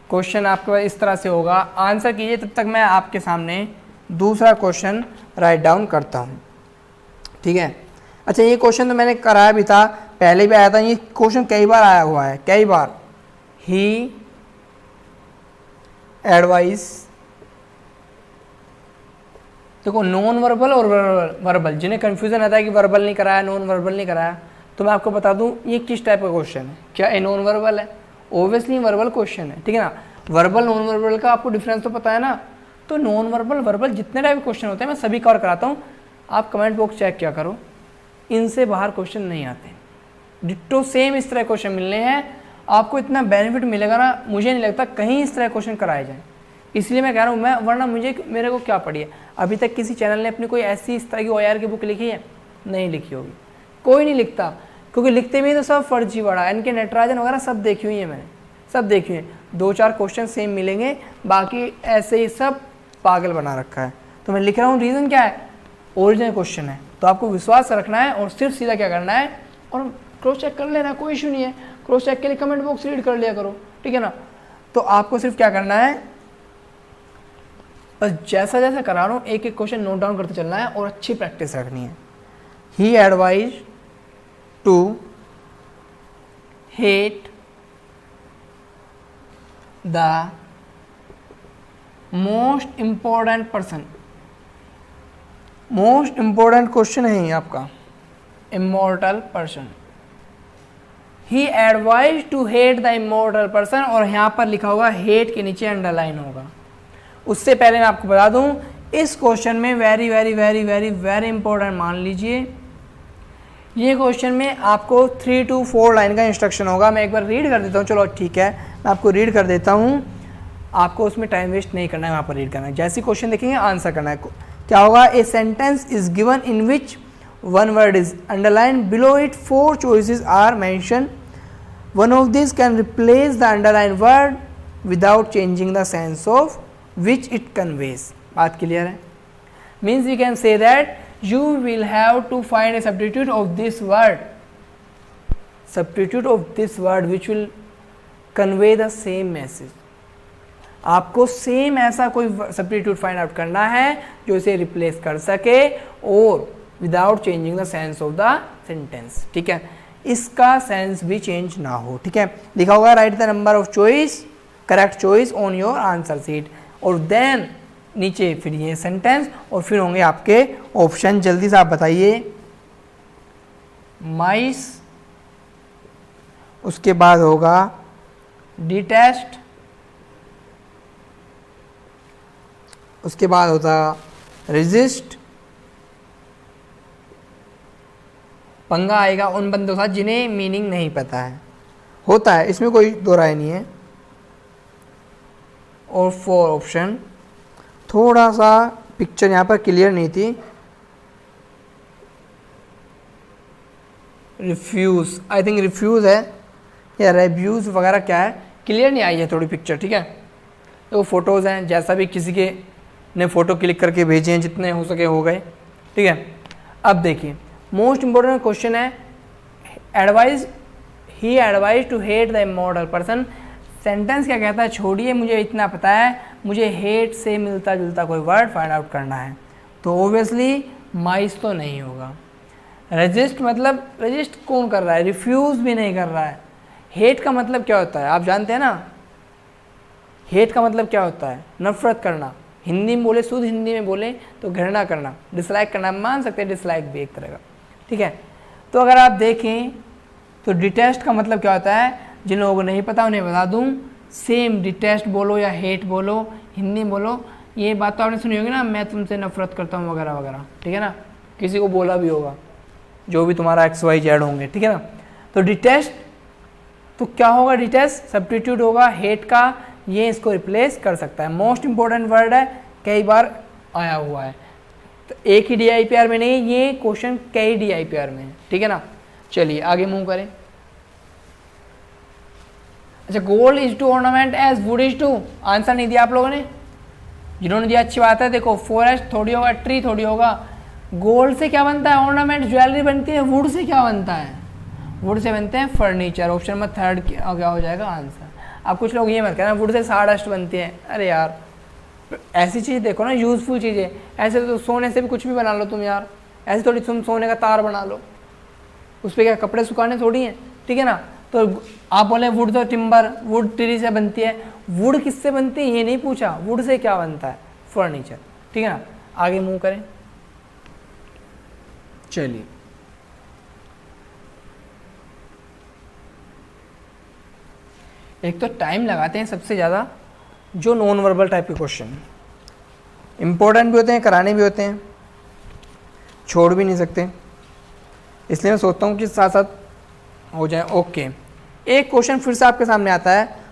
क्वेश्चन आपके पास इस तरह से होगा, आंसर कीजिए। तब तक मैं आपके सामने दूसरा क्वेश्चन राइट डाउन करता हूँ, ठीक है। अच्छा, ये क्वेश्चन तो मैंने कराया भी था, पहले भी आया था, ये क्वेश्चन कई बार आया हुआ है, कई बार। ही एडवाइस, देखो नॉन वर्बल और वर्बल, जिन्हें कंफ्यूजन आता है कि वर्बल नहीं कराया, नॉन वर्बल नहीं कराया, तो मैं आपको बता दूं ये किस टाइप का क्वेश्चन है। क्या ये नॉन वर्बल है? ओबियसली वर्बल क्वेश्चन है, ठीक है ना। वर्बल नॉन वर्बल का आपको डिफरेंस तो पता है ना। तो नॉन वर्बल वर्बल जितने टाइप के क्वेश्चन होते हैं मैं सभी कवर कराता हूँ। आप कमेंट बॉक्स चेक क्या करो, इनसे बाहर क्वेश्चन नहीं आते। डिट्टो सेम इस तरह क्वेश्चन मिलने हैं, आपको इतना बेनिफिट मिलेगा ना, मुझे नहीं लगता कहीं इस तरह क्वेश्चन कराए जाएँ। इसलिए मैं कह रहा हूँ, मैं वरना मेरे को क्या पड़ी है। अभी तक किसी चैनल ने अपनी कोई ऐसी इस तरह की OIR की बुक लिखी है? नहीं लिखी होगी, कोई नहीं लिखता, क्योंकि लिखते भी तो सब फर्जी बड़ा, इनके नटराजन वगैरह सब देखी हुई है मैंने, सब देखी हुई है। 2-4 क्वेश्चन सेम मिलेंगे, बाकी ऐसे ही सब पागल बना रखा है। तो मैं लिख रहा हूँ, रीज़न क्या है? ओरिजिनल क्वेश्चन है, तो आपको विश्वास रखना है और सिर्फ सीधा क्या करना है, और क्रॉस चेक कर लेना, कोई इशू नहीं है। क्रॉस चेक के लिए कमेंट बॉक्स रीड कर लिया करो, ठीक है ना। तो आपको सिर्फ क्या करना है, बस जैसा जैसा करा रहा हूँ एक एक क्वेश्चन नोट डाउन करते चलना है और अच्छी प्रैक्टिस रखनी है। He advise to hate the most important person. Most important question है ये आपका, immortal person. He advise to hate the immortal person, और यहाँ पर लिखा होगा हेट के नीचे अंडरलाइन होगा। उससे पहले मैं आपको बता दूं, इस क्वेश्चन में very very very very very important मान लीजिए, ये क्वेश्चन में आपको 3 to 4 लाइन का इंस्ट्रक्शन होगा। मैं एक बार रीड कर देता हूँ, चलो ठीक है, मैं आपको रीड कर देता हूँ। आपको उसमें टाइम वेस्ट नहीं करना है, वहाँ पर रीड करना है। जैसे क्वेश्चन देखेंगे आंसर करना है। क्या होगा? A sentence is given in which one word is underline, below it 4 choices are mention, one of this can replace the underline word without changing the sense of which it conveys। बात clear है? means we can say that you will have to find a substitute of this word which will convey the same message। आपको same ऐसा कोई substitute find out करना है जो इसे replace कर सके और without changing the sense of the sentence, ठीक है, इसका सेंस भी चेंज ना हो, ठीक है। लिखा होगा right the number of choice, correct choice on your answer sheet, और देन नीचे फिर ये सेंटेंस, और फिर होंगे आपके ऑप्शन। जल्दी से आप बताइए। माइस, उसके बाद होगा डिटेस्ट, उसके बाद होता रेजिस्ट। पंगा आएगा उन बंदों के साथ जिन्हें मीनिंग नहीं पता है, होता है, इसमें कोई दो राय नहीं है। और 4 ऑप्शन, थोड़ा सा पिक्चर यहाँ पर क्लियर नहीं थी। रिफ्यूज़, आई थिंक रिफ्यूज़ है या रेब्यूज़ वगैरह क्या है, क्लियर नहीं आई है थोड़ी पिक्चर, ठीक है। तो फोटोज़ हैं, जैसा भी किसी के ने फ़ोटो क्लिक करके भेजे हैं, जितने हो सके हो गए, ठीक है। अब देखिए मोस्ट इंपॉर्टेंट क्वेश्चन है, advise, he advise to hate the immortal person. Sentence क्या कहता है? छोड़िए, मुझे इतना पता है, मुझे हेट से मिलता जुलता कोई वर्ड फाइंड आउट करना है, तो ओबियसली माइस तो नहीं होगा। रजिस्ट, मतलब रजिस्ट कौन कर रहा है? रिफ्यूज़ भी नहीं कर रहा है। हेट का मतलब क्या होता है? आप जानते हैं ना, हेट का मतलब क्या होता है? नफरत करना। हिंदी में बोले, शुद्ध हिंदी में बोले तो घृणा करना, डिसलाइक करना, मान सकते हैं डिसलाइक भी एक तरह का, ठीक है। तो अगर आप देखें तो डिटेस्ट का मतलब क्या होता है? जिन लोगों को नहीं पता उन्हें बता दूं, सेम डिटेस्ट बोलो या हेट बोलो, हिंदी बोलो, ये बात तो आपने सुनी होगी ना, मैं तुमसे नफरत करता हूँ वगैरह वगैरह, ठीक है ना। किसी को बोला भी होगा, जो भी तुम्हारा XYZ होंगे, ठीक है ना। तो डिटेस्ट, तो क्या होगा? डिटेस्ट सब्स्टिट्यूट होगा हेट का, ये इसको रिप्लेस कर सकता है। मोस्ट इंपॉर्टेंट वर्ड है, कई बार आया हुआ है, तो एक ही DIPR में नहीं, ये क्वेश्चन कई DIPR में है, ठीक है ना। चलिए आगे मूव करें। अच्छा, gold is to ornament as wood is to, answer नहीं दिया आप लोगों ने, जिन्होंने दिया अच्छी बात है। देखो फॉरेस्ट थोड़ी होगा, ट्री थोड़ी होगा। गोल्ड से क्या बनता है? ऑर्नामेंट, ज्वेलरी बनती है। वुड से क्या बनता है? वुड से बनते हैं फर्नीचर। ऑप्शन नंबर 3 क्या हो जाएगा आंसर। अब कुछ लोग ये मत कहना वुड से साड़स्ट बनती है। अरे यार ऐसी चीज़ देखो ना, यूजफुल चीज़ें। ऐसे तो सोने से भी कुछ भी बना लो तुम यार, ऐसे थोड़ी तुम सोने का तार बना लो, उस पर क्या कपड़े सुखाने थोड़ी हैं, ठीक है ना। तो आप बोले वुड तो टिम्बर, वुड ट्री से बनती है। वुड किससे बनती है ये नहीं पूछा, वुड से क्या बनता है? फर्नीचर, ठीक है ना। आगे मूव करें, चलिए एक तो टाइम लगाते हैं सबसे ज़्यादा जो नॉन वर्बल टाइप के क्वेश्चन, इंपॉर्टेंट भी होते हैं, कराने भी होते हैं, छोड़ भी नहीं सकते, इसलिए मैं सोचता हूँ कि साथ साथ हो जाए। ओके, एक क्वेश्चन फिर से आपके सामने आता है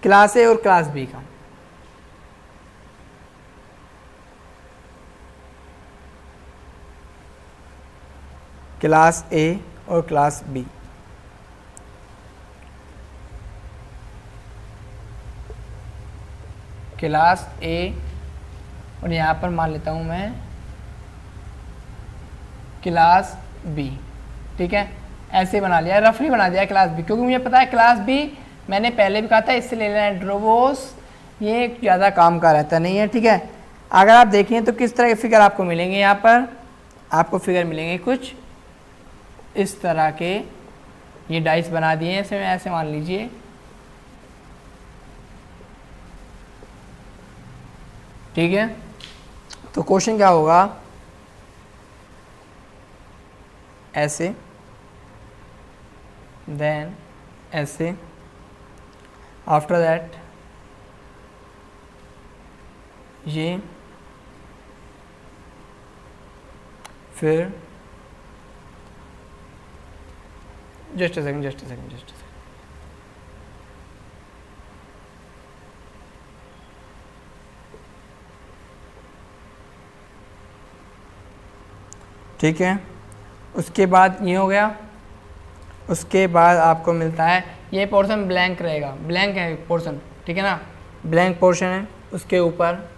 क्लास ए और क्लास बी का। क्लास ए और क्लास बी, क्लास ए और यहाँ पर मान लेता हूँ मैं क्लास बी, ठीक है। ऐसे बना लिया, रफली बना दिया क्लास बी, क्योंकि मुझे पता है क्लास बी मैंने पहले भी कहा था, इससे ले लेना है ड्रोबोस, ये ज़्यादा काम का रहता नहीं है, ठीक है। अगर आप देखें तो किस तरह के फिगर आपको मिलेंगे, यहाँ पर आपको फिगर मिलेंगे कुछ इस तरह के। ये डाइस बना दिए हैं ऐसे मान लीजिए, ठीक है। तो क्वेश्चन क्या होगा, ऐसे, देन ऐसे, आफ्टर दैट ये, फिर जस्ट अ सेकंड। ठीक है, उसके बाद ये हो गया। उसके बाद आपको मिलता है ये पोर्शन ब्लैंक रहेगा, ब्लैंक है पोर्शन, ठीक है ना, ब्लैंक पोर्शन है। उसके ऊपर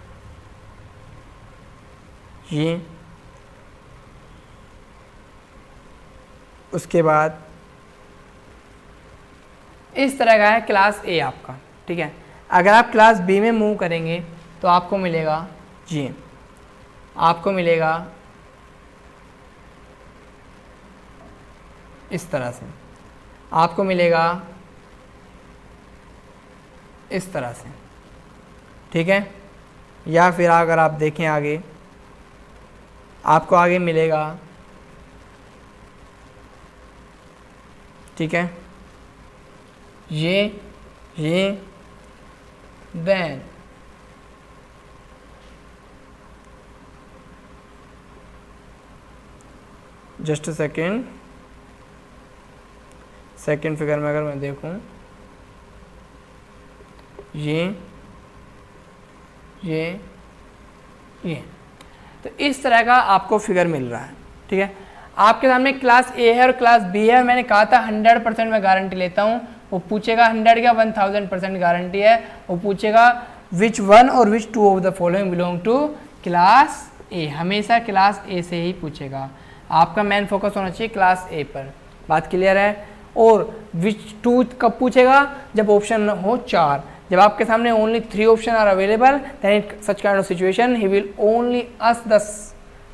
ये, उसके बाद इस तरह का है क्लास ए आपका, ठीक है। अगर आप क्लास बी में मूव करेंगे तो आपको मिलेगा जी, आपको मिलेगा इस तरह से, आपको मिलेगा इस तरह से, ठीक है। या फिर अगर आप देखें आगे, आपको आगे मिलेगा, ठीक है, ये देन जस्ट सेकेंड फिगर में अगर मैं देखूं, ये तो इस तरह का आपको फिगर मिल रहा है, ठीक है। आपके सामने क्लास ए है और क्लास बी है। मैंने कहा था 100% मैं गारंटी लेता हूँ। वो पूछेगा 100 या 1000% गारंटी है। वो पूछेगा विच वन और which two of the following belong to class A. हमेशा क्लास ए से ही पूछेगा। आपका मेन फोकस होना चाहिए क्लास ए पर। बात क्लियर है। और विच टू कब पूछेगा? जब ऑप्शन हो 4। जब आपके सामने only 3 option are available, then in such kind of situation he will only ask the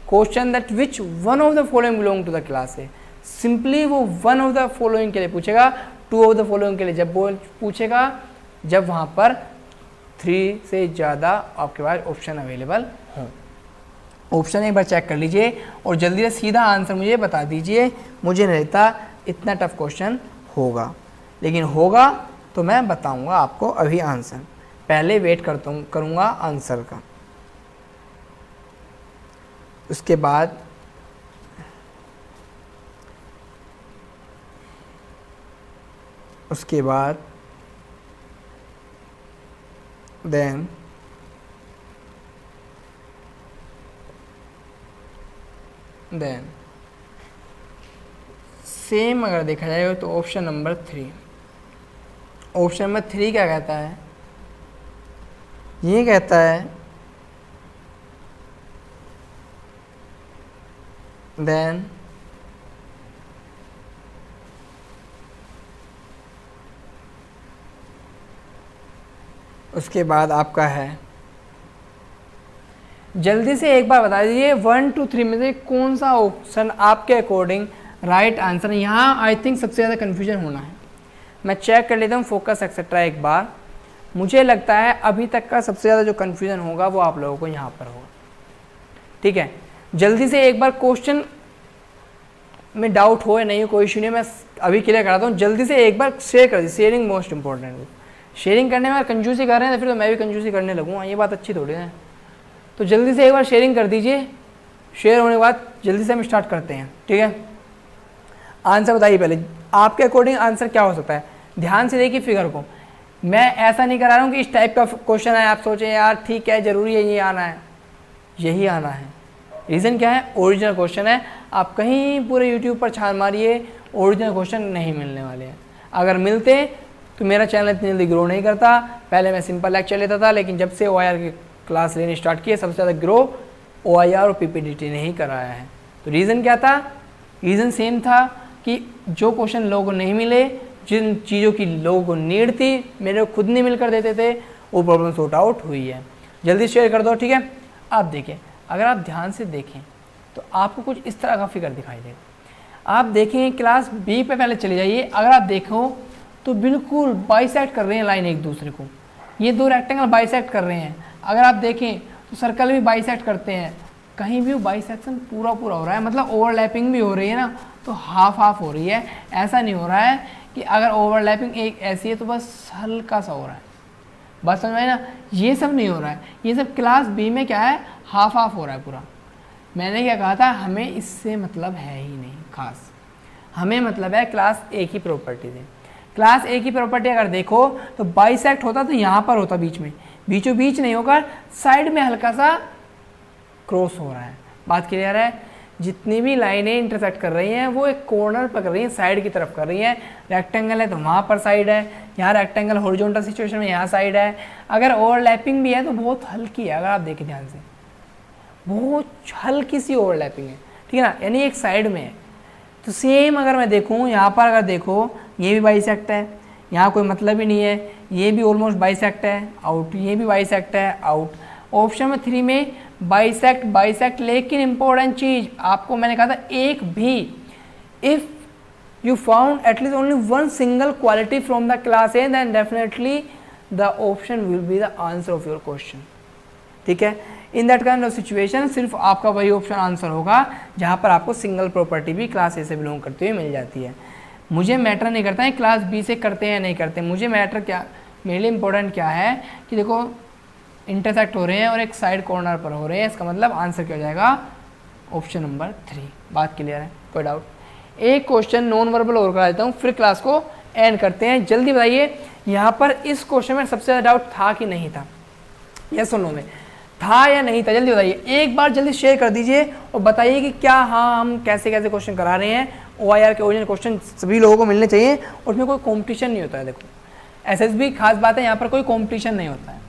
question that which one of the following belong to the class A. Simply वो one of the following के लिए पूछेगा, to of the following के लिए जब वो पूछेगा जब वहाँ पर 3 से ज़्यादा आपके पास ऑप्शन अवेलेबल हों। ऑप्शन एक बार चेक कर लीजिए और जल्दी से सीधा आंसर मुझे बता दीजिए। मुझे नहीं लगता इतना टफ क्वेश्चन होगा, लेकिन होगा तो मैं बताऊंगा आपको अभी आंसर। पहले वेट करूंगा आंसर का। उसके बाद देन सेम अगर देखा जाए तो ऑप्शन नंबर 3। ऑप्शन नंबर 3 क्या कहता है? ये कहता है देन उसके बाद आपका है, जल्दी से एक बार बता दीजिए 1 2 3 में से कौन सा ऑप्शन आपके अकॉर्डिंग राइट आंसर है। यहाँ आई थिंक सबसे ज़्यादा कन्फ्यूजन होना है। मैं चेक कर लेता हूँ फोकस एक्सेट्रा एक बार। मुझे लगता है अभी तक का सबसे ज़्यादा जो कन्फ्यूजन होगा वो आप लोगों को यहाँ पर होगा। ठीक है, जल्दी से एक बार क्वेश्चन में डाउट हो या नहीं हो कोई इशू नहीं, मैं अभी क्लियर कराता हूँ। जल्दी से एक बार शेयर कर दीजिए, शेयरिंग मोस्ट इंपॉर्टेंट है। शेयरिंग करने में कंजूसी कर रहे हैं तो फिर तो मैं भी कंजूसी करने लगूँगा, ये बात अच्छी थोड़ी है। तो जल्दी से एक बार शेयरिंग कर दीजिए। शेयर होने के बाद जल्दी से हम स्टार्ट करते हैं। ठीक है, आंसर बताइए पहले आपके अकॉर्डिंग आंसर क्या हो सकता है। ध्यान से देखिए फिगर को, मैं ऐसा नहीं करा रहा हूँ कि इस टाइप का क्वेश्चन है आप सोचें यार ठीक है ज़रूरी है ये आना है, यही आना है। रीज़न क्या है, ओरिजिनल क्वेश्चन है। आप कहीं पूरे यूट्यूब पर छान मारिए, ओरिजिनल क्वेश्चन नहीं मिलने वाले हैं। अगर मिलते तो मेरा चैनल इतनी जल्दी ग्रो नहीं करता। पहले मैं सिंपल लेक्चर लेता था, लेकिन जब से OIR की क्लास लेनी स्टार्ट की है सबसे ज़्यादा ग्रो OIR और PPDT ने ही कराया है। तो रीज़न क्या था, रीज़न सेम था कि जो क्वेश्चन लोगों को नहीं मिले, जिन चीज़ों की लोगों को नीड थी, मेरे को खुद नहीं मिलकर देते थे, वो प्रॉब्लम सॉर्ट आउट हुई है। जल्दी शेयर कर दो। ठीक है, आप देखिए, अगर आप ध्यान से देखें तो आपको कुछ इस तरह का फिगर दिखाई देगा। आप देखें क्लास B पे पहले चले जाइए। अगर आप देखो तो बिल्कुल बाइसेक्ट कर रहे हैं लाइन एक दूसरे को, ये दो रेक्टेंगल बाइसेक्ट कर रहे हैं। अगर आप देखें तो सर्कल भी बाइसेक्ट करते हैं, कहीं भी बाइसेक्शन पूरा पूरा हो रहा है, मतलब ओवरलैपिंग भी हो रही है ना, तो हाफ हाफ हो रही है। ऐसा नहीं हो रहा है कि अगर ओवरलैपिंग एक ऐसी है तो बस हल्का सा हो रहा है, बस समझ में ना, ये सब नहीं हो रहा है। ये सब क्लास B में क्या है, हाफ हाफ हो रहा है पूरा। मैंने क्या कहा था, हमें इससे मतलब है ही नहीं खास, हमें मतलब है क्लास A की प्रॉपर्टी से। क्लास A की प्रॉपर्टी अगर देखो तो बाइसेक्ट होता तो यहाँ पर होता, बीच में, बीचों बीच नहीं होकर साइड में हल्का सा क्रॉस हो रहा है। बात क्लियर है, जितनी भी लाइनें इंटरसेक्ट कर रही हैं वो एक कॉर्नर पर कर रही हैं, साइड की तरफ कर रही हैं। रेक्टेंगल है तो वहाँ पर साइड है, यहाँ रेक्टेंगल हॉरिजॉन्टल सिचुएशन में यहाँ साइड है। अगर ओवरलैपिंग भी है तो बहुत हल्की है, अगर आप देखें ध्यान से बहुत हल्की सी ओवरलैपिंग है। ठीक है ना, यानी एक साइड में है। तो सेम अगर मैं देखूँ यहाँ पर, अगर देखो ये भी बाइसेक्ट है, यहाँ कोई मतलब ही नहीं है, ये भी ऑलमोस्ट बाइसेक्ट है, आउट, ये भी बाइसेक्ट है, आउट। ऑप्शन में 3 में बाइसेक्ट बाइसेक्ट, लेकिन इंपॉर्टेंट चीज आपको मैंने कहा था, एक भी if you found atleast only one single quality from the class A then definitely the option will be the answer of your question. ठीक है, in that kind of situation सिर्फ आपका वही ऑप्शन आंसर होगा जहाँ पर आपको सिंगल प्रॉपर्टी भी क्लास A से बिलोंग करते हुए मिल जाती है। मुझे मैटर नहीं करता है क्लास B से करते हैं या नहीं करते, मुझे मैटर क्या, मेरे लिए इंपॉर्टेंट क्या है कि देखो इंटरसेक्ट हो रहे हैं और एक साइड कॉर्नर पर हो रहे हैं, इसका मतलब आंसर क्या हो जाएगा, ऑप्शन नंबर 3। बात क्लियर है, कोई डाउट। एक क्वेश्चन नॉन वर्बल और करा देता हूँ, फिर क्लास को एंड करते हैं। जल्दी बताइए, यहाँ पर इस क्वेश्चन में सबसे ज़्यादा डाउट था कि नहीं था, यस और नो में था या नहीं था, जल्दी बताइए। एक बार जल्दी शेयर कर दीजिए और बताइए कि क्या हाँ हम कैसे कैसे क्वेश्चन करा रहे हैं। OIR के ओरिजिनल क्वेश्चन सभी लोगों को मिलने चाहिए और उसमें कोई कॉम्पिटिशन नहीं होता है। देखो SSB खास बात है, यहाँ पर कोई कॉम्पिटिशन नहीं होता है।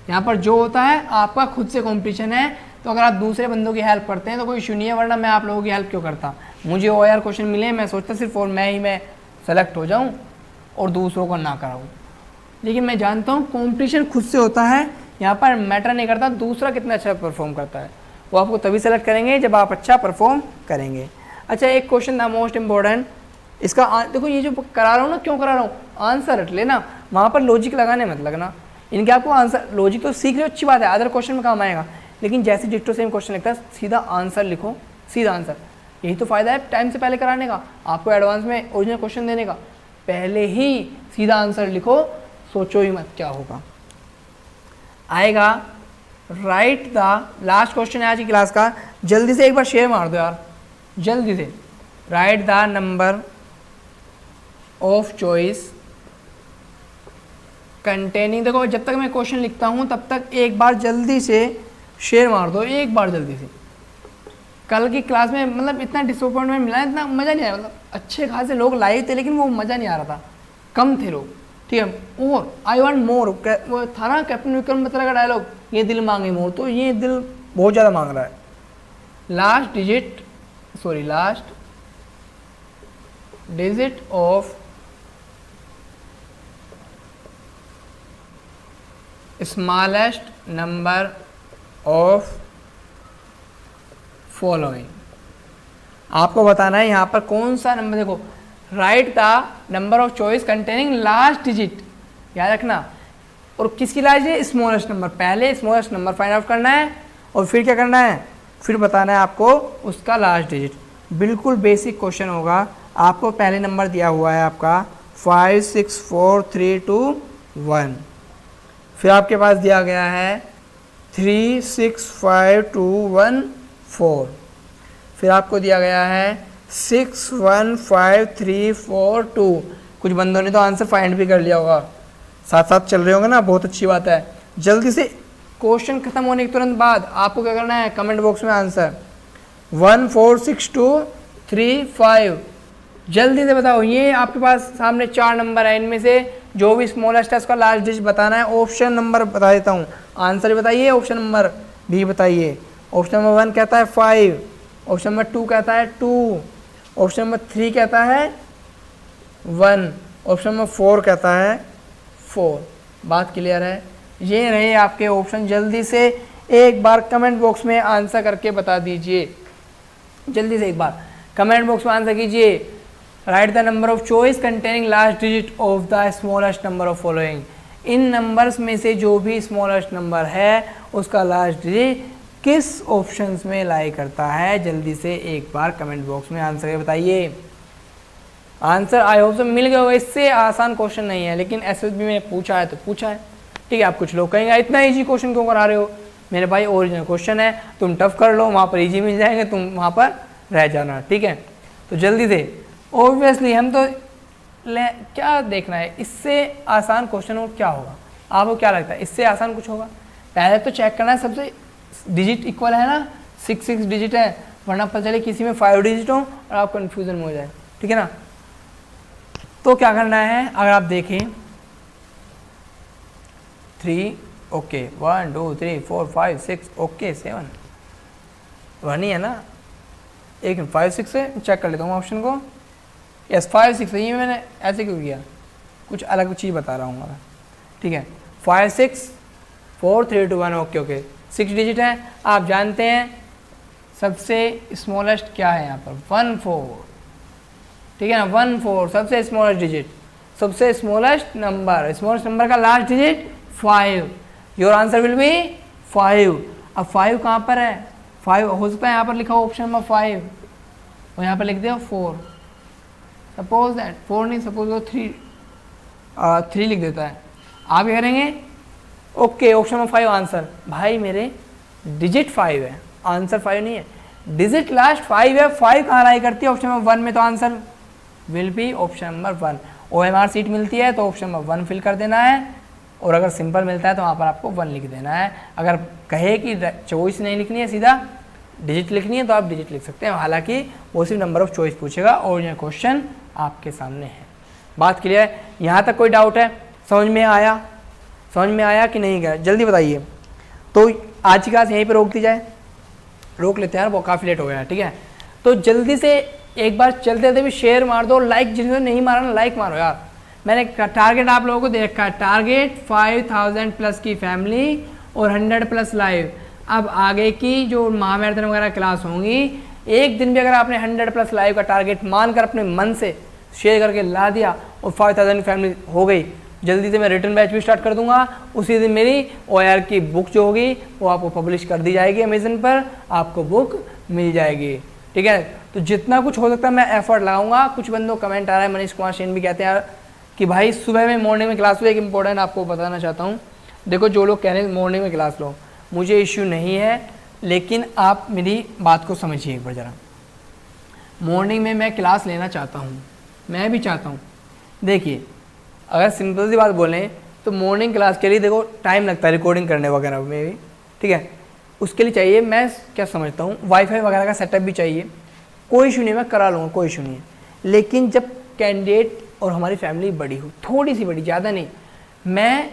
यहाँ पर जो होता है आपका खुद से कॉम्पिटिशन है। तो अगर आप दूसरे बंदों की हेल्प करते हैं तो कोई इशू नहीं है, वरना मैं आप लोगों की हेल्प क्यों करता। मुझे OIR क्वेश्चन मिले, मैं सोचता सिर्फ और मैं सेलेक्ट हो जाऊँ और दूसरों को ना कराऊँ, लेकिन मैं जानता हूँ कॉम्पिटिशन खुद से होता है। यहाँ पर मैटर नहीं करता दूसरा कितना अच्छा परफॉर्म करता है, वो आपको तभी सेलेक्ट करेंगे जब आप अच्छा परफॉर्म करेंगे। अच्छा, एक क्वेश्चन था मोस्ट इम्पोर्टेंट, इसका देखो ये जो करा रहा हूँ ना, क्यों करा रहा हूँ, आंसर रट लेना, वहाँ पर लॉजिक लगाने मत लगना। इनके आपको आंसर लॉजिक तो सीख रहे हो, अच्छी बात है, अदर क्वेश्चन में काम आएगा, लेकिन जैसे डिट्टो सेम क्वेश्चन लिखता है सीधा आंसर लिखो, सीधा आंसर। यही तो फ़ायदा है टाइम से पहले कराने का, आपको एडवांस में ओरिजिनल क्वेश्चन देने का। पहले ही सीधा आंसर लिखो, सोचो ही मत क्या होगा। आएगा राइट द, लास्ट क्वेश्चन है आज की क्लास का, जल्दी से एक बार शेयर मार दो यार, जल्दी से। Right the number of choice containing, देखो जब तक मैं क्वेश्चन लिखता हूँ तब तक एक बार जल्दी से शेयर मार दो, एक बार जल्दी से। कल की क्लास में मतलब इतना डिसअपॉइंटमेंट मिला, इतना मज़ा नहीं आया, मतलब अच्छे खासे लोग लाइव थे लेकिन वो मज़ा नहीं आ रहा था, कम थे लोग। ठीक है, और आई वांट मोर, वो था ना कैप्टन विक्रम बत्रा का डायलॉग, ये दिल मांगे मोर, तो ये दिल बहुत ज़्यादा मांग रहा है। Last digit last digit of smallest number of following. आपको बताना है यहाँ पर कौन सा नंबर, देखो right the number of choice containing last digit, याद रखना। और किसकी लास्ट डिजिट? Smallest number. पहले स्मॉलेस्ट नंबर फाइंड आउट करना है और फिर क्या करना है, फिर बताना है आपको उसका लास्ट डिजिट। बिल्कुल बेसिक क्वेश्चन होगा। आपको पहले नंबर दिया हुआ है आपका 5 6 4 3 2 1, फिर आपके पास दिया गया है 3 6 5 2 1 4, फिर आपको दिया गया है 6 1 5 3 4 2। कुछ बंदों ने तो आंसर फाइंड भी कर लिया होगा, साथ साथ चल रहे होंगे ना, बहुत अच्छी बात है। जल्दी से क्वेश्चन खत्म होने के तुरंत बाद आपको क्या करना है, कमेंट बॉक्स में आंसर 1 4 6 2 3 5 जल्दी से बताओ। ये आपके पास सामने 4 नंबर है, इनमें से जो भी स्मॉलेस्ट है उसका लास्ट डिजिट बताना है। ऑप्शन नंबर बता देता हूँ, आंसर बताइए, ऑप्शन नंबर भी बताइए। ऑप्शन नंबर 1 कहता है 5, ऑप्शन नंबर 2 कहता है 2, ऑप्शन नंबर 3 कहता है 1, ऑप्शन नंबर 4 कहता है 4। बात क्लियर है? ये रहे आपके ऑप्शन। जल्दी से एक बार कमेंट बॉक्स में आंसर करके बता दीजिए। जल्दी से एक बार कमेंट बॉक्स में आंसर कीजिए। Right the number of choice containing last digit of the smallest number of following. In numbers में से जो भी स्मॉलेस्ट नंबर है उसका लास्ट डिजिट किस ऑप्शंस में लाई करता है? जल्दी से एक बार कमेंट बॉक्स में आंसर के बताइए। आंसर आई होप से मिल गया होगा। इससे आसान क्वेश्चन नहीं है, लेकिन एसएसबी में पूछा है तो पूछा है, ठीक है। आप कुछ लोग कहेंगे इतना इजी क्वेश्चन क्यों करा रहे हो? मेरे भाई ओरिजिनल क्वेश्चन है, तुम टफ कर लो, वहाँ पर इजी मिल जाएंगे, तुम वहाँ पर रह जाना, ठीक है। तो जल्दी से ऑब्वियसली हम तो क्या देखना है, इससे आसान क्वेश्चन और क्या होगा? आपको क्या लगता है इससे आसान कुछ होगा? पहले तो चेक करना है सबसे डिजिट इक्वल है ना, 6 डिजिट है, वरना पता चले किसी में 5 डिजिट हो और आप कन्फ्यूजन में हो जाए, ठीक है ना। तो क्या करना है, अगर आप देखें 3 ओके 1 2 3 4 5 6 ओके 7 1 ही है ना, एक 5 6 से चेक कर लेता हूँ ऑप्शन को। यस 5 6 है। ये मैंने ऐसे क्यों किया, कुछ अलग चीज़ बता रहा हूँ मैं, ठीक है। 5 6 4 3 2 1 ओके ओके 6 डिजिट है। आप जानते हैं सबसे स्मॉलेस्ट क्या है यहाँ पर? 1 4, ठीक है ना। 1 4 सबसे स्मॉलेस्ट डिजिट, सबसे स्मॉलेस्ट नंबर का last digit 5। Your answer will be 5। अब 5 कहाँ पर है? 5 हो सकता है यहाँ पर लिखा हो ऑप्शन नंबर 5 और यहाँ पर लिख दिया 4। सपोज दैट 4 नहीं, सपोज वो 3 लिख देता है। आप क्या करेंगे? Okay option number 5 answer. भाई मेरे डिजिट 5 है, आंसर 5 नहीं है, डिजिट लास्ट 5 है। 5 कहाँ लाई करती है? ऑप्शन नंबर 1 में, तो answer will be option number 1। OMR seat मिलती है तो ऑप्शन नंबर 1 फिल कर देना है, और अगर सिंपल मिलता है तो वहाँ पर आपको 1 लिख देना है। अगर कहे कि चॉइस नहीं लिखनी है, सीधा डिजिट लिखनी है, तो आप डिजिट लिख सकते हैं। हालांकि वो सिर्फ नंबर ऑफ चॉइस पूछेगा और यह क्वेश्चन आपके सामने है। बात क्लियर है? यहाँ तक कोई डाउट है? समझ में आया? समझ में आया कि नहीं गया? जल्दी बताइए। तो आज की क्लास यहीं पर रोक दी जाए, रोक लेते हैं, वो काफ़ी लेट हो गया है, ठीक है। तो जल्दी से एक बार चलते चलते भी शेयर मार दो, लाइक जिन्होंने नहीं मारा ना लाइक मारो यार। मैंने टारगेट आप लोगों को दे रखा है, टारगेट 5000 प्लस की फैमिली और 100 प्लस लाइव। अब आगे की जो महामैराथन वगैरह क्लास होंगी, एक दिन भी अगर आपने 100 प्लस लाइव का टारगेट मानकर अपने मन से शेयर करके ला दिया और 5000 की फैमिली हो गई, जल्दी से मैं रिटर्न बैच भी स्टार्ट कर दूंगा। उसी दिन मेरी OR की बुक जो होगी वो आपको पब्लिश कर दी जाएगी अमेजन पर, आपको बुक मिल जाएगी, ठीक है। तो जितना कुछ हो सकता है मैं एफर्ट लगाऊंगा। कुछ बंदों कमेंट आ रहा है, मनीष कुमार सेन भी कहते हैं कि भाई सुबह में मॉर्निंग में क्लास लो। एक इंपॉर्टेंट आपको बताना चाहता हूँ, देखो जो लोग कह रहे हैं मॉर्निंग में क्लास लो, मुझे इश्यू नहीं है, लेकिन आप मेरी बात को समझिए एक बार ज़रा। मॉर्निंग में मैं क्लास लेना चाहता हूँ, मैं भी चाहता हूँ। देखिए अगर सिंपल सी बात बोलें तो मॉर्निंग क्लास के लिए देखो टाइम लगता है रिकॉर्डिंग करने वगैरह में भी, ठीक है। उसके लिए चाहिए, मैं क्या समझता हूँ, वाईफाई वगैरह का सेटअप भी चाहिए। कोई इशू नहीं, मैं करा लूँगा, कोई इशू नहीं है। लेकिन जब कैंडिडेट और हमारी फैमिली बड़ी हो, थोड़ी सी बड़ी, ज़्यादा नहीं, मैं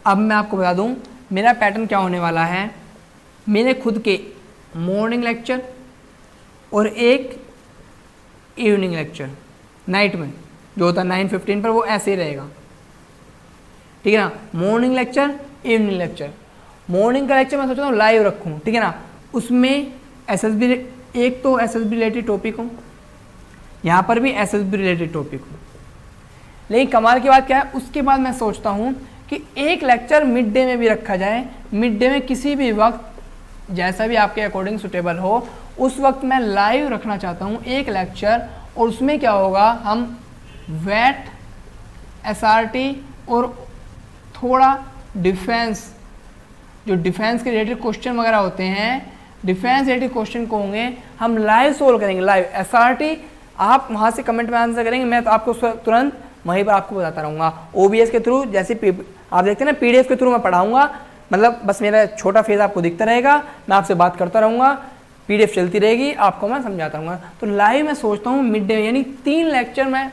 आपको बता दूँ मेरा पैटर्न क्या होने वाला है। मेरे खुद के मॉर्निंग लेक्चर और एक इवनिंग लेक्चर, नाइट में जो होता है 9:15 पर वो ऐसे ही रहेगा, ठीक है ना। Morning lecture, evening lecture. Morning का लेक्चर मैं सोच रहा हूँ लाइव रखूँ, ठीक है ना, उसमें एसएसबी, एक तो एसएसबी रिलेटेड टॉपिक हो, यहाँ पर भी एसएसबी रिलेटेड टॉपिक हो। लेकिन कमाल की बात क्या है, उसके बाद मैं सोचता हूँ कि एक लेक्चर मिड डे में भी रखा जाए, मिड डे में किसी भी वक्त जैसा भी आपके अकॉर्डिंग सुटेबल हो, उस वक्त मैं लाइव रखना चाहता हूँ एक लेक्चर। और उसमें क्या होगा, हम वेट, एसआरटी और थोड़ा डिफेंस, जो डिफेंस के रिलेटेड क्वेश्चन वगैरह होते हैं, डिफेंस रिलेटेड क्वेश्चन को होंगे हम लाइव सोल्व करेंगे। लाइव एसआरटी आप वहाँ से कमेंट में आंसर करेंगे, मैं तो आपको तुरंत वहीं पर आपको बताता रहूँगा। ओबीएस के थ्रू जैसे आप देखते हैं ना, पीडीएफ के थ्रू मैं पढ़ाऊँगा, मतलब बस मेरा छोटा फेज आपको दिखता रहेगा, मैं आपसे बात करता रहूँगा, पीडीएफ चलती रहेगी, आपको मैं समझाता रहूँगा। तो लाइव मैं सोचता हूँ मिड डे, यानी 3 लेक्चर मैं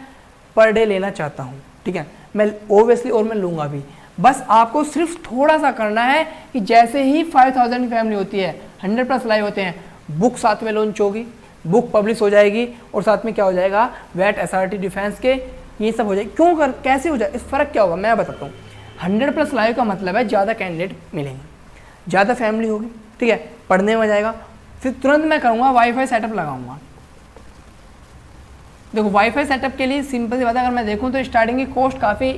पर डे लेना चाहता हूँ, ठीक है। मैं ओबियसली और मैं लूँगा भी, बस आपको सिर्फ थोड़ा सा करना है कि जैसे ही 5000 की फैमिली होती है, 100+ लाइव होते हैं, बुक साथ में लॉन्च होगी, बुक पब्लिश हो जाएगी, और साथ में क्या हो जाएगा, वेट, एसआरटी, डिफेंस के ये सब हो जाएगी। क्यों कैसे हो जाए, इस फर्क क्या होगा मैं बताता हूँ। 100+ लाइव का मतलब है ज़्यादा कैंडिडेट मिलेंगे, ज़्यादा फैमिली होगी, ठीक है, पढ़ने में जाएगा। फिर तुरंत मैं करूँगा वाईफाई सेटअप लगाऊंगा। देखो वाईफाई सेटअप के लिए सिंपल सी बात है, अगर मैं देखूँ तो स्टार्टिंग की कॉस्ट काफ़ी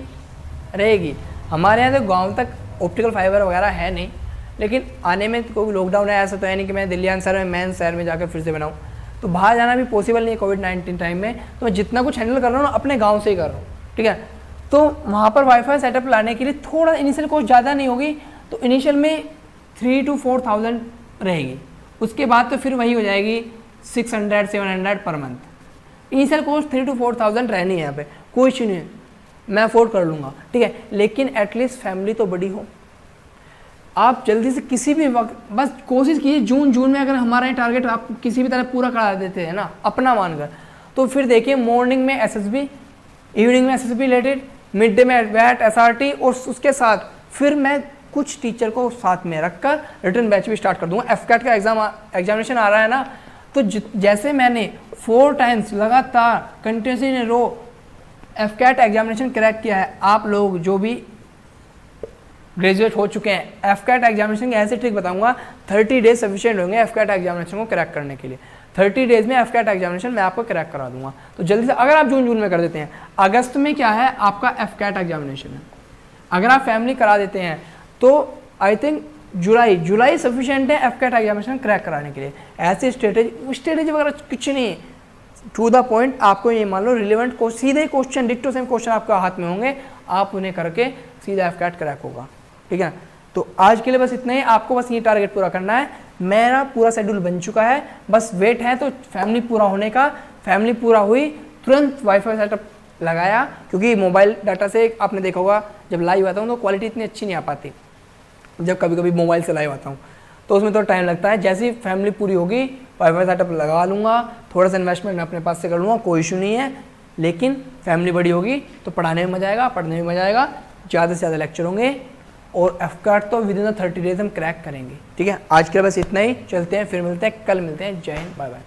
रहेगी। हमारे यहाँ तो गाँव तक ऑप्टिकल फाइबर वगैरह है नहीं, लेकिन आने में कोई लॉकडाउन है, ऐसा तो है नहीं कि मैं दिल्ली आंसर में मेन शहर में जाकर फिर से बनाऊँ, तो बाहर जाना भी पॉसिबल नहीं है कोविड-19 टाइम में। तो मैं जितना कुछ हैंडल कर रहा हूँ ना अपने गाँव से ही कर रहा हूँ, ठीक है। तो वहाँ पर वाईफाई सेटअप लाने के लिए थोड़ा इनिशियल कॉस्ट ज़्यादा नहीं होगी, तो इनिशियल में 3,000 to 4,000 रहेगी। उसके बाद तो फिर वही हो जाएगी 600-700 per month. Initial cost 3,000 to 4,000 रहनी है यहाँ पे, कोई इशू नहीं है, मैं अफोर्ड कर लूँगा, ठीक है। लेकिन एटलीस्ट फैमिली तो बड़ी हो। आप जल्दी से किसी भी वक्त बस कोशिश कीजिए, जून में अगर हमारा ये टारगेट आप किसी भी तरह पूरा करा देते हैं ना अपना मानकर, तो फिर देखिए मॉर्निंग में एसएसबी, इवनिंग में एसएसबी रिलेटेड, मिड डे में वेट, एसआरटी, और उसके साथ फिर मैं कुछ टीचर को साथ में रखकर रिटर्न बैच भी स्टार्ट कर दूंगा। एफकैट का एग्जामिनेशन आ रहा है ना, तो जैसे मैंने 4 टाइम्स लगातार continuously in row AFCAT examination crack किया है, आप लोग जो भी ग्रेजुएट हो चुके हैं, एफकैट एग्जामिनेशन की ऐसे ट्रिक बताऊंगा, 30 डेज सफिशिएंट होंगे एफकैट एग्जामिनेशन को क्रैक करने के लिए। 30 डेज में एफकैट एग्जामिनेशन मैं आपको क्रैक करा दूंगा। तो जल्दी से अगर आप जून में कर देते हैं, अगस्त में क्या है आपका एफकैट एग्जामिनेशन है, अगर आप फैमिली करा देते हैं तो आई थिंक जुलाई सफिशिएंट है एफकैट एग्जामिनेशन क्रैक कराने के लिए। ऐसे स्ट्रेटेजी वगैरह कुछ नहीं, टू द पॉइंट आपको ये मान लो रिलेवेंट को सीधे क्वेश्चन, डिक्टो सेम क्वेश्चन आपके हाथ में होंगे, आप उन्हें करके सीधा एफकैट क्रैक होगा, ठीक है। तो आज के लिए बस इतना ही, आपको बस ये टारगेट पूरा करना है। मेरा पूरा शेड्यूल बन चुका है, बस वेट है तो फैमिली पूरा होने का। फैमिली पूरा हुई तुरंत वाईफाई सेटअप लगाया, क्योंकि मोबाइल डाटा से आपने देखा होगा जब लाइव आता हूँ तो क्वालिटी इतनी अच्छी नहीं आ पाती, जब कभी कभी मोबाइल से लाइव आता हूँ तो उसमें थोड़ा टाइम लगता है। जैसे ही फैमिली पूरी होगी वाईफाई सेटअप लगा लूँगा, थोड़ा सा इन्वेस्टमेंट मैं अपने पास से कर लूँगा, कोई इशू नहीं है। लेकिन फैमिली बड़ी होगी तो पढ़ाने में मजा आएगा, पढ़ने में मजा आएगा, ज़्यादा से ज़्यादा लेक्चर होंगे, और एफकैट तो विदिन 30 डेज हम क्रैक करेंगे, ठीक है। आज के लिए बस इतना ही, चलते हैं, फिर मिलते हैं, कल मिलते हैं। जय हिंद, बाय बाय।